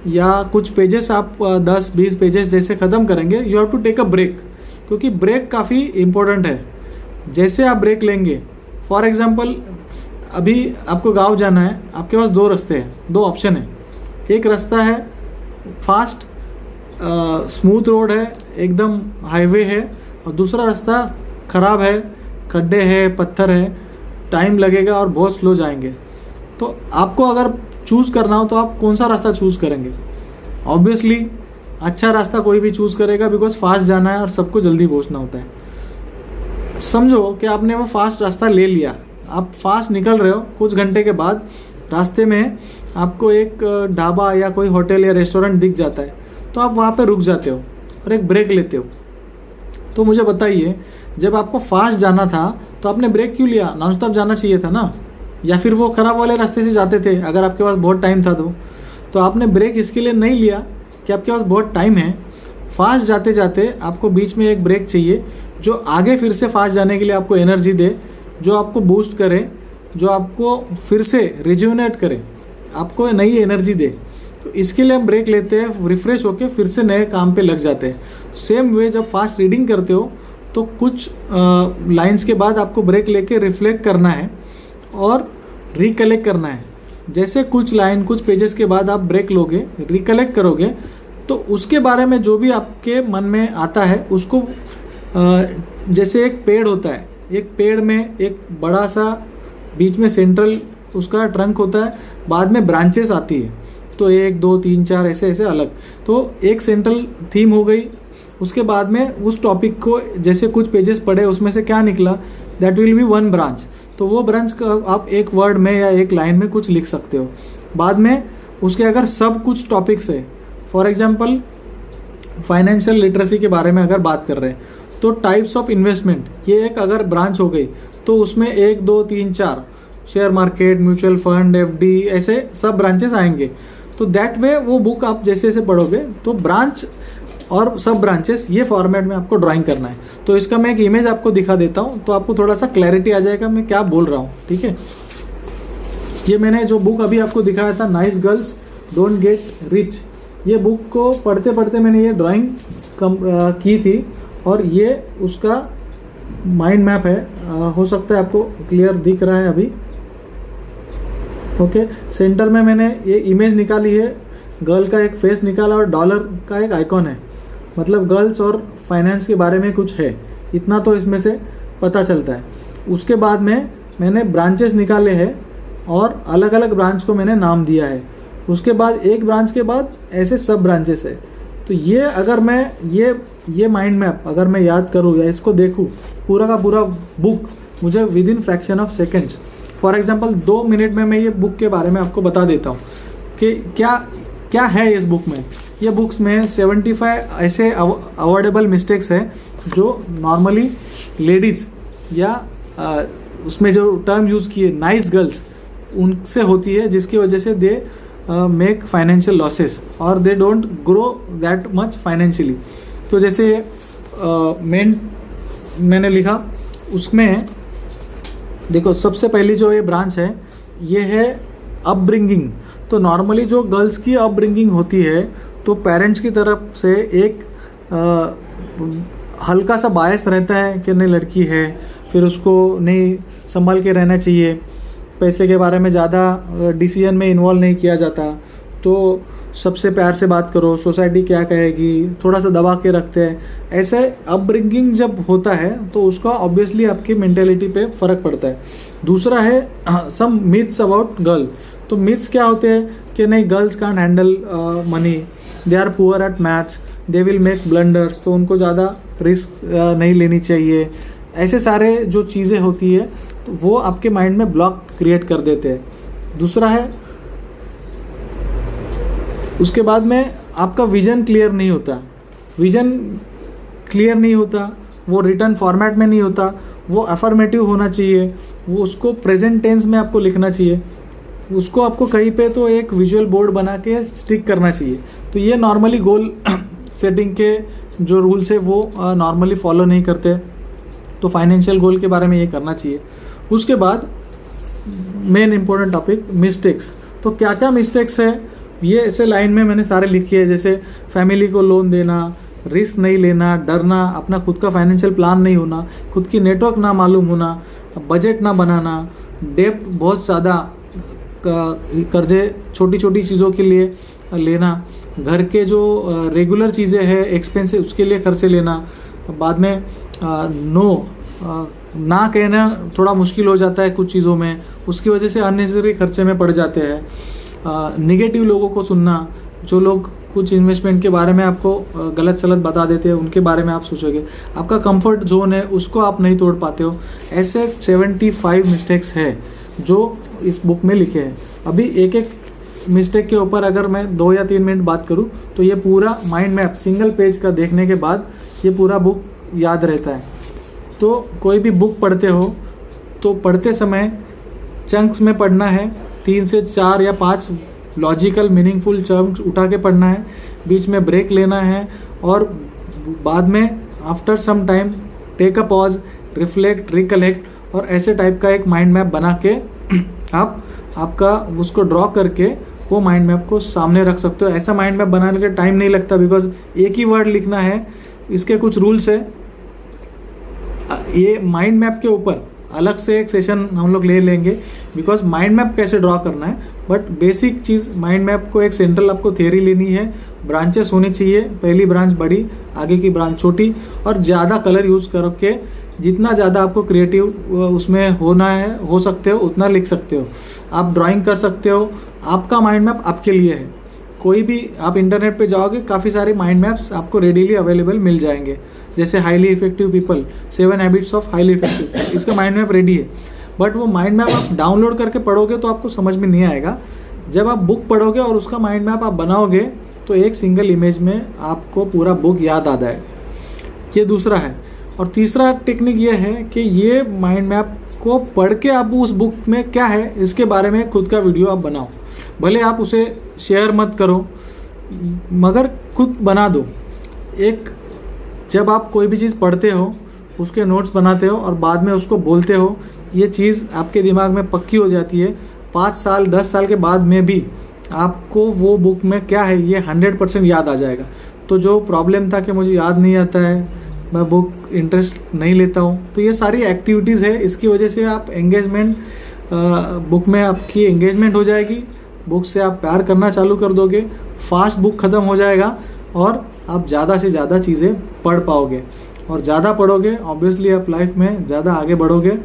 या कुछ पेजेस आप 10-20 पेजेस जैसे ख़त्म करेंगे, you have to take a break, क्योंकि ब्रेक काफ़ी इम्पोर्टेंट है। जैसे आप ब्रेक लेंगे, फॉर एग्ज़ाम्पल अभी आपको गांव जाना है, आपके पास 2 रास्ते हैं, 2 ऑप्शन है। एक रास्ता है फास्ट स्मूथ रोड है, एकदम हाईवे है, और दूसरा रास्ता ख़राब है, खड्डे हैं, पत्थर है, टाइम लगेगा और बहुत स्लो जाएंगे। तो आपको अगर चूज़ करना हो तो आप कौन सा रास्ता चूज़ करेंगे? ऑब्वियसली अच्छा रास्ता कोई भी चूज़ करेगा, बिकॉज फास्ट जाना है और सबको जल्दी पहुंचना होता है। समझो कि आपने वो फास्ट रास्ता ले लिया, आप फास्ट निकल रहे हो, कुछ घंटे के बाद रास्ते में आपको एक ढाबा या कोई होटल या रेस्टोरेंट दिख जाता है, तो आप वहाँ पे रुक जाते हो और एक ब्रेक लेते हो। तो मुझे बताइए, जब आपको फास्ट जाना था तो आपने ब्रेक क्यों लिया? नॉन स्टॉप जाना चाहिए था ना, या फिर वो ख़राब वाले रास्ते से जाते थे अगर आपके पास बहुत टाइम था तो आपने ब्रेक इसके लिए नहीं लिया कि आपके पास बहुत टाइम है। फास्ट जाते जाते आपको बीच में एक ब्रेक चाहिए जो आगे फिर से फास्ट जाने के लिए आपको एनर्जी दे, जो आपको बूस्ट करे, जो आपको फिर से रिज्यूनेट करे, आपको नई एनर्जी दे। तो इसके लिए हम ब्रेक लेते हैं, रिफ़्रेश होकर फिर से नए काम पे लग जाते हैं। सेम वे जब फास्ट रीडिंग करते हो तो कुछ लाइंस के बाद आपको ब्रेक लेके रिफ्लेक्ट करना है और रिकलेक्ट करना है। जैसे कुछ लाइन, कुछ पेजेस के बाद आप ब्रेक लोगे, रिकलेक्ट करोगे, तो उसके बारे में जो भी आपके मन में आता है उसको, जैसे एक पेड़ होता है, एक पेड़ में एक बड़ा सा बीच में सेंट्रल उसका ट्रंक होता है, बाद में ब्रांचेस आती है, तो 1 2 3 4 ऐसे ऐसे अलग। तो एक सेंट्रल थीम हो गई, उसके बाद में उस टॉपिक को जैसे कुछ पेजेस पढ़े, उसमें से क्या निकला, दैट विल बी 1 ब्रांच। तो वो ब्रांच का आप एक वर्ड में या एक लाइन में कुछ लिख सकते हो। बाद में उसके अगर सब कुछ टॉपिक्स है, फॉर एग्जांपल फाइनेंशियल लिटरेसी के बारे में अगर बात कर रहे हैं, तो टाइप्स ऑफ इन्वेस्टमेंट ये एक अगर ब्रांच हो गई, तो उसमें 1 2 3 4 share market, mutual fund, FD, ऐसे सब ब्रांचेस आएंगे। तो दैट वे वो बुक आप जैसे जैसे पढ़ोगे तो ब्रांच और सब ब्रांचेस ये फॉर्मेट में आपको ड्राइंग करना है। तो इसका मैं एक इमेज आपको दिखा देता हूँ, तो आपको थोड़ा सा क्लैरिटी आ जाएगा मैं क्या बोल रहा हूँ। ठीक है, ये मैंने जो बुक अभी आपको दिखाया था, nice girls don't get rich, ये बुक को पढ़ते पढ़ते मैंने ये ड्राइंग की थी, और ये उसका माइंड मैप है। हो सकता है आपको क्लियर दिख रहा है अभी। ओके, सेंटर में मैंने ये इमेज निकाली है, गर्ल का एक फेस निकाला और डॉलर का एक आइकॉन है, मतलब गर्ल्स और फाइनेंस के बारे में कुछ है, इतना तो इसमें से पता चलता है। उसके बाद में मैंने ब्रांचेस निकाले हैं और अलग अलग ब्रांच को मैंने नाम दिया है। उसके बाद एक ब्रांच के बाद ऐसे सब ब्रांचेस है। तो ये अगर मैं ये माइंड मैप अगर मैं याद करूँ या इसको देखूँ, पूरा का पूरा बुक मुझे with in fraction of seconds, for example 2 minute में मैं ये बुक के बारे में आपको बता देता हूँ कि क्या है इस बुक में। ये बुक्स में 75 ऐसे अवॉइडेबल मिस्टेक्स है जो नॉर्मली लेडीज़ या उसमें जो टर्म यूज़ किए नाइस गर्ल्स उनसे होती है, जिसकी वजह से दे मेक फाइनेंशियल लॉसेस और they don't grow that much financially. तो जैसे मेन मैंने लिखा, उसमें देखो सबसे पहली जो ये ब्रांच है ये है अपब्रिंगिंग। तो नॉर्मली जो गर्ल्स की अपब्रिंगिंग होती है तो पेरेंट्स की तरफ से एक हल्का सा बायस रहता है कि नहीं लड़की है, फिर उसको नहीं संभाल के रहना चाहिए, पैसे के बारे में ज़्यादा डिसीजन में इन्वॉल्व नहीं किया जाता, तो सबसे प्यार से बात करो, सोसाइटी क्या कहेगी, थोड़ा सा दबा के रखते हैं। ऐसे अपब्रिंगिंग जब होता है तो उसका ऑब्वियसली आपकी मेंटेलिटी पे फ़र्क पड़ता है। दूसरा है सम मिथ्स अबाउट गर्ल। तो मिथ्स क्या होते हैं कि नहीं girls can't handle money, they are poor at maths, they will make blunders, तो उनको ज़्यादा रिस्क नहीं लेनी चाहिए। ऐसे सारे जो चीज़ें होती है तो वो आपके माइंड में ब्लॉक क्रिएट कर देते हैं। दूसरा है उसके बाद में आपका विज़न क्लियर नहीं होता, वो रिटर्न फॉर्मेट में नहीं होता, वो अफर्मेटिव होना चाहिए, वो उसको प्रेजेंट टेंस में आपको लिखना चाहिए, उसको आपको कहीं पे तो एक विजुअल बोर्ड बना के स्टिक करना चाहिए। तो ये नॉर्मली गोल सेटिंग के जो रूल्स है वो नॉर्मली फॉलो नहीं करते, तो फाइनेंशियल गोल के बारे में ये करना चाहिए। उसके बाद मेन इंपॉर्टेंट टॉपिक मिस्टेक्स। तो क्या क्या मिस्टेक्स है ये ऐसे लाइन में मैंने सारे लिखे हैं, जैसे फैमिली को लोन देना, रिस्क नहीं लेना, डरना, अपना खुद का फाइनेंशियल प्लान नहीं होना, खुद की नेटवर्क ना मालूम होना, बजट ना बनाना, डेप्ट बहुत ज़्यादा कर्जे छोटी छोटी चीज़ों के लिए लेना, घर के जो रेगुलर चीज़ें हैं एक्सपेंसिव उसके लिए खर्चे लेना, बाद में नो ना कहना थोड़ा मुश्किल हो जाता है कुछ चीज़ों में, उसकी वजह से अननेसेसरी खर्चे में पड़ जाते हैं। नेगेटिव लोगों को सुनना, जो लोग कुछ इन्वेस्टमेंट के बारे में आपको गलत सलत बता देते हैं उनके बारे में आप सोचोगे, आपका कंफर्ट जोन है उसको आप नहीं तोड़ पाते हो। ऐसे 75 मिस्टेक्स है जो इस बुक में लिखे हैं। अभी एक एक मिस्टेक के ऊपर अगर मैं 2 या 3 मिनट बात करूं तो ये पूरा माइंड मैप सिंगल पेज का देखने के बाद ये पूरा बुक याद रहता है। तो कोई भी बुक पढ़ते हो तो पढ़ते समय चंक्स में पढ़ना है, 3 से 4 या 5 लॉजिकल मीनिंगफुल चंक्स उठा के पढ़ना है, बीच में ब्रेक लेना है और बाद में after some time take a pause, reflect, recollect और ऐसे टाइप का एक माइंड मैप बना के आप आपका उसको ड्रॉ करके वो माइंड मैप को सामने रख सकते हो। ऐसा माइंड मैप बनाने का टाइम नहीं लगता, बिकॉज एक ही वर्ड लिखना है, इसके कुछ रूल्स है। ये माइंड मैप के ऊपर अलग से एक सेशन हम लोग ले लेंगे, बिकॉज माइंड मैप कैसे ड्रॉ करना है। But basic cheese mind map को एक सेंट्रल आपको थियरी लेनी है, ब्रांचेस होनी चाहिए, पहली ब्रांच बड़ी, आगे की ब्रांच छोटी, और ज़्यादा कलर यूज़ करके जितना ज़्यादा आपको क्रिएटिव उसमें होना है हो सकते हो उतना लिख सकते हो। आप ड्राइंग कर सकते हो, आपका माइंड मैप आपके लिए है। कोई भी आप इंटरनेट पे जाओगे काफ़ी सारे माइंड मैप्स आपको रेडीली अवेलेबल मिल जाएंगे, जैसे highly effective people, 7 habits of highly effective, इसका माइंड मैप रेडी है। बट वो माइंड मैप आप डाउनलोड करके पढ़ोगे तो आपको समझ में नहीं आएगा। जब आप बुक पढ़ोगे और उसका माइंड मैप आप बनाओगे तो एक सिंगल इमेज में आपको पूरा बुक याद आ जाएगा। ये दूसरा है। और तीसरा टेक्निक ये है कि ये माइंड मैप को पढ़ के आप उस बुक में क्या है इसके बारे में खुद का वीडियो आप बनाओ। भले आप उसे शेयर मत करो मगर खुद बना दो। एक जब आप कोई भी चीज़ पढ़ते हो उसके नोट्स बनाते हो और बाद में उसको बोलते हो, ये चीज़ आपके दिमाग में पक्की हो जाती है। 5 साल 10 साल के बाद में भी आपको वो बुक में क्या है ये 100% याद आ जाएगा। तो जो प्रॉब्लम था कि मुझे याद नहीं आता है, मैं बुक इंटरेस्ट नहीं लेता हूँ, तो ये सारी एक्टिविटीज़ है, इसकी वजह से आप एंगेजमेंट बुक में आपकी एंगेजमेंट हो जाएगी, बुक से आप प्यार करना चालू कर दोगे, फास्ट बुक ख़त्म हो जाएगा और आप ज़्यादा से ज़्यादा चीज़ें पढ़ पाओगे। और ज़्यादा पढ़ोगे ऑब्वियसली आप लाइफ में ज़्यादा आगे बढ़ोगे।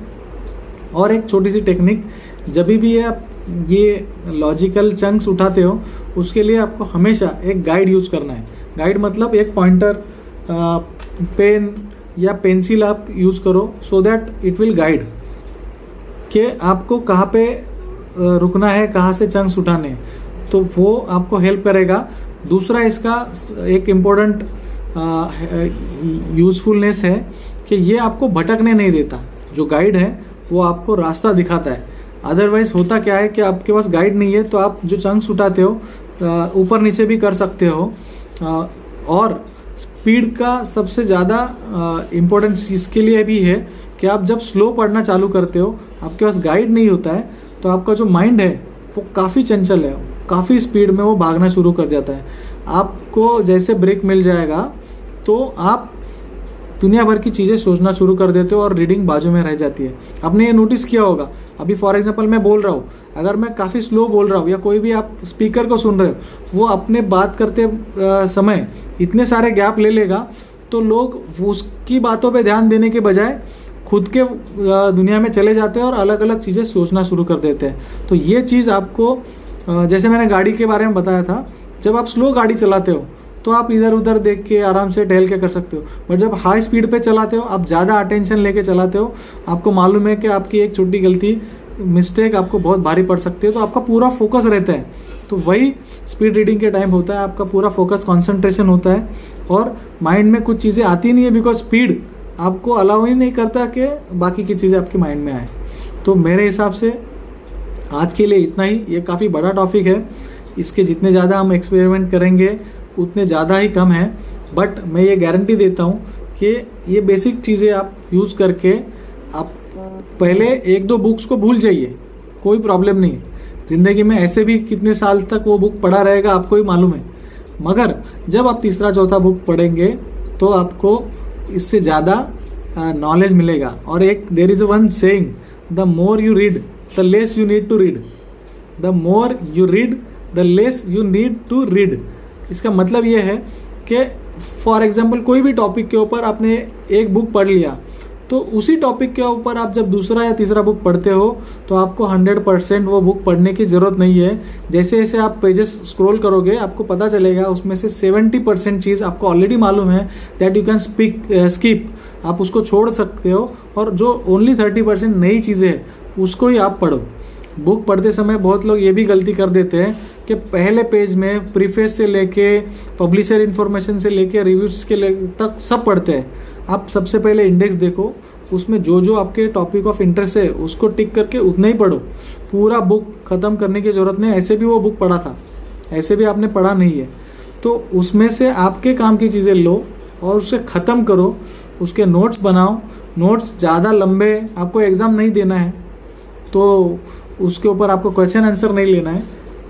और एक छोटी सी टेक्निक, जब भी आप ये लॉजिकल चंक्स उठाते हो उसके लिए आपको हमेशा एक गाइड यूज़ करना है। गाइड मतलब एक पॉइंटर, पेन या पेंसिल आप यूज़ करो, so that it will guide कि आपको कहाँ पे रुकना है, कहाँ से चंक्स उठाने हैं, तो वो आपको हेल्प करेगा। दूसरा इसका एक इम्पोर्टेंट यूज़फुलनेस है कि ये आपको भटकने नहीं देता। जो गाइड है वो आपको रास्ता दिखाता है। अदरवाइज़ होता क्या है कि आपके पास गाइड नहीं है तो आप जो चंक्स उठाते हो ऊपर नीचे भी कर सकते हो। और स्पीड का सबसे ज़्यादा इम्पोर्टेंस इसके लिए भी है कि आप जब स्लो पढ़ना चालू करते हो, आपके पास गाइड नहीं होता है, तो आपका जो माइंड है वो काफ़ी चंचल है, काफ़ी स्पीड में वो भागना शुरू कर जाता है। आपको जैसे ब्रेक मिल जाएगा तो आप दुनिया भर की चीज़ें सोचना शुरू कर देते हो और रीडिंग बाजू में रह जाती है। आपने ये नोटिस किया होगा, अभी फॉर एग्जांपल मैं बोल रहा हूँ, अगर मैं काफ़ी स्लो बोल रहा हूँ या कोई भी आप स्पीकर को सुन रहे हो, वो अपने बात करते समय इतने सारे गैप ले लेगा तो लोग उसकी बातों पे ध्यान देने के बजाय खुद के दुनिया में चले जाते हैं और अलग अलग चीज़ें सोचना शुरू कर देते हैं। तो ये चीज़ आपको, जैसे मैंने गाड़ी के बारे में बताया था, जब आप स्लो गाड़ी चलाते हो तो आप इधर उधर देख के आराम से टहल के कर सकते हो। बट जब हाई स्पीड पे चलाते हो, आप ज़्यादा अटेंशन लेके चलाते हो, आपको मालूम है कि आपकी एक छोटी गलती, मिस्टेक आपको बहुत भारी पड़ सकती है, तो आपका पूरा फोकस रहता है। तो वही स्पीड रीडिंग के टाइम होता है, आपका पूरा फोकस कॉन्सेंट्रेशन होता है और माइंड में कुछ चीज़ें आती नहीं है, बिकॉज स्पीड आपको अलाउ ही नहीं करता कि बाकी की चीज़ें आपके माइंड में आए। तो मेरे हिसाब से आज के लिए इतना ही। ये काफ़ी बड़ा टॉपिक है, इसके जितने ज़्यादा हम एक्सपेरिमेंट करेंगे उतने ज़्यादा ही कम है। बट मैं ये गारंटी देता हूँ कि ये बेसिक चीज़ें आप यूज़ करके आप पहले 1-2 बुक्स को भूल जाइए, कोई प्रॉब्लम नहीं। ज़िंदगी में ऐसे भी कितने साल तक वो बुक पढ़ा रहेगा आपको ही मालूम है, मगर जब आप तीसरा चौथा बुक पढ़ेंगे तो आपको इससे ज़्यादा नॉलेज मिलेगा। और एक there is one saying, the more you read the less you need to read, the more you read the less you need to read. इसका मतलब ये है कि फॉर एग्जाम्पल कोई भी टॉपिक के ऊपर आपने एक बुक पढ़ लिया, तो उसी टॉपिक के ऊपर आप जब दूसरा या तीसरा बुक पढ़ते हो तो आपको 100% वो बुक पढ़ने की ज़रूरत नहीं है। जैसे जैसे आप पेजेस स्क्रॉल करोगे आपको पता चलेगा उसमें से 70% चीज़ आपको ऑलरेडी मालूम है, दैट यू कैन स्किप, आप उसको छोड़ सकते हो, और जो ओनली 30% नई चीज़ें हैं उसको ही आप पढ़ो। बुक पढ़ते समय बहुत लोग ये भी गलती कर देते हैं कि पहले पेज में प्रीफेस से लेके पब्लिशर इन्फॉर्मेशन से लेके रिव्यूज़ के तक सब पढ़ते हैं। आप सबसे पहले इंडेक्स देखो, उसमें जो जो आपके टॉपिक ऑफ इंटरेस्ट है उसको टिक करके उतना ही पढ़ो। पूरा बुक ख़त्म करने की ज़रूरत नहीं, ऐसे भी वो बुक पढ़ा था, ऐसे भी आपने पढ़ा नहीं है, तो उसमें से आपके काम की चीज़ें लो और उसे ख़त्म करो, उसके नोट्स बनाओ। नोट्स ज़्यादा लंबे, आपको एग्ज़ाम नहीं देना है तो उसके ऊपर आपको क्वेश्चन आंसर नहीं लेना है,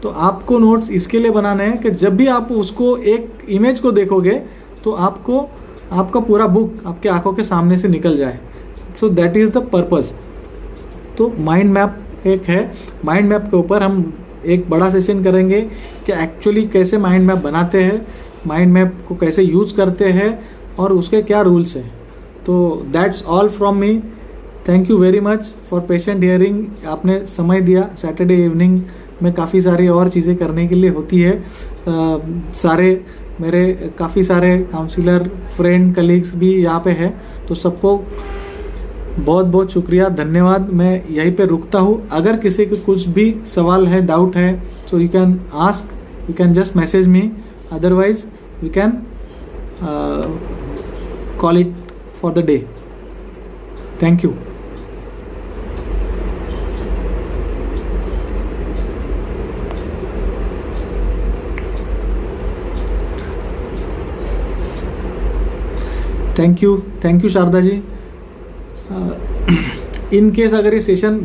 तो आपको नोट्स इसके लिए बनाना है कि जब भी आप उसको एक इमेज को देखोगे तो आपको आपका पूरा बुक आपके आंखों के सामने से निकल जाए। So that is the purpose. तो माइंड मैप एक है, माइंड मैप के ऊपर हम एक बड़ा सेशन करेंगे कि एक्चुअली कैसे माइंड मैप बनाते हैं, माइंड मैप को कैसे यूज़ करते हैं और उसके क्या रूल्स हैं। तो that's all from me. Thank you very much for patient hearing. आपने समय दिया। सैटरडे इवनिंग में काफ़ी सारी और चीज़ें करने के लिए होती है। सारे मेरे काफ़ी सारे काउंसलर फ्रेंड कलीग्स भी यहाँ पे हैं, तो सबको बहुत बहुत शुक्रिया, धन्यवाद। मैं यहीं पे रुकता हूँ। अगर किसी को कुछ भी सवाल है, डाउट है, तो you can ask, you can just message me, otherwise you can call it for the day. Thank you. Thank you Sharda ji. In case अगर ये सेशन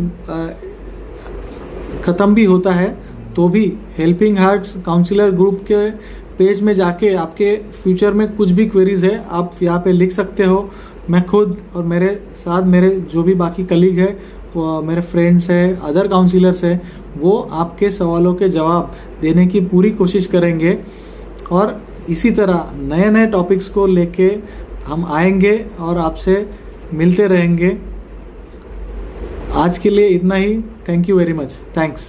ख़त्म भी होता है तो भी हेल्पिंग हार्ट्स काउंसलर ग्रुप के पेज में जाके आपके फ्यूचर में कुछ भी क्वेरीज़ है आप यहाँ पे लिख सकते हो। मैं खुद और मेरे साथ मेरे जो भी बाकी कलीग है, वो मेरे फ्रेंड्स हैं, अदर काउंसलर्स हैं, वो आपके सवालों के जवाब देने की पूरी कोशिश करेंगे। और इसी तरह नए नए टॉपिक्स को लेके हम आएंगे और आपसे मिलते रहेंगे। आज के लिए इतना ही। Thank you very much. Thanks.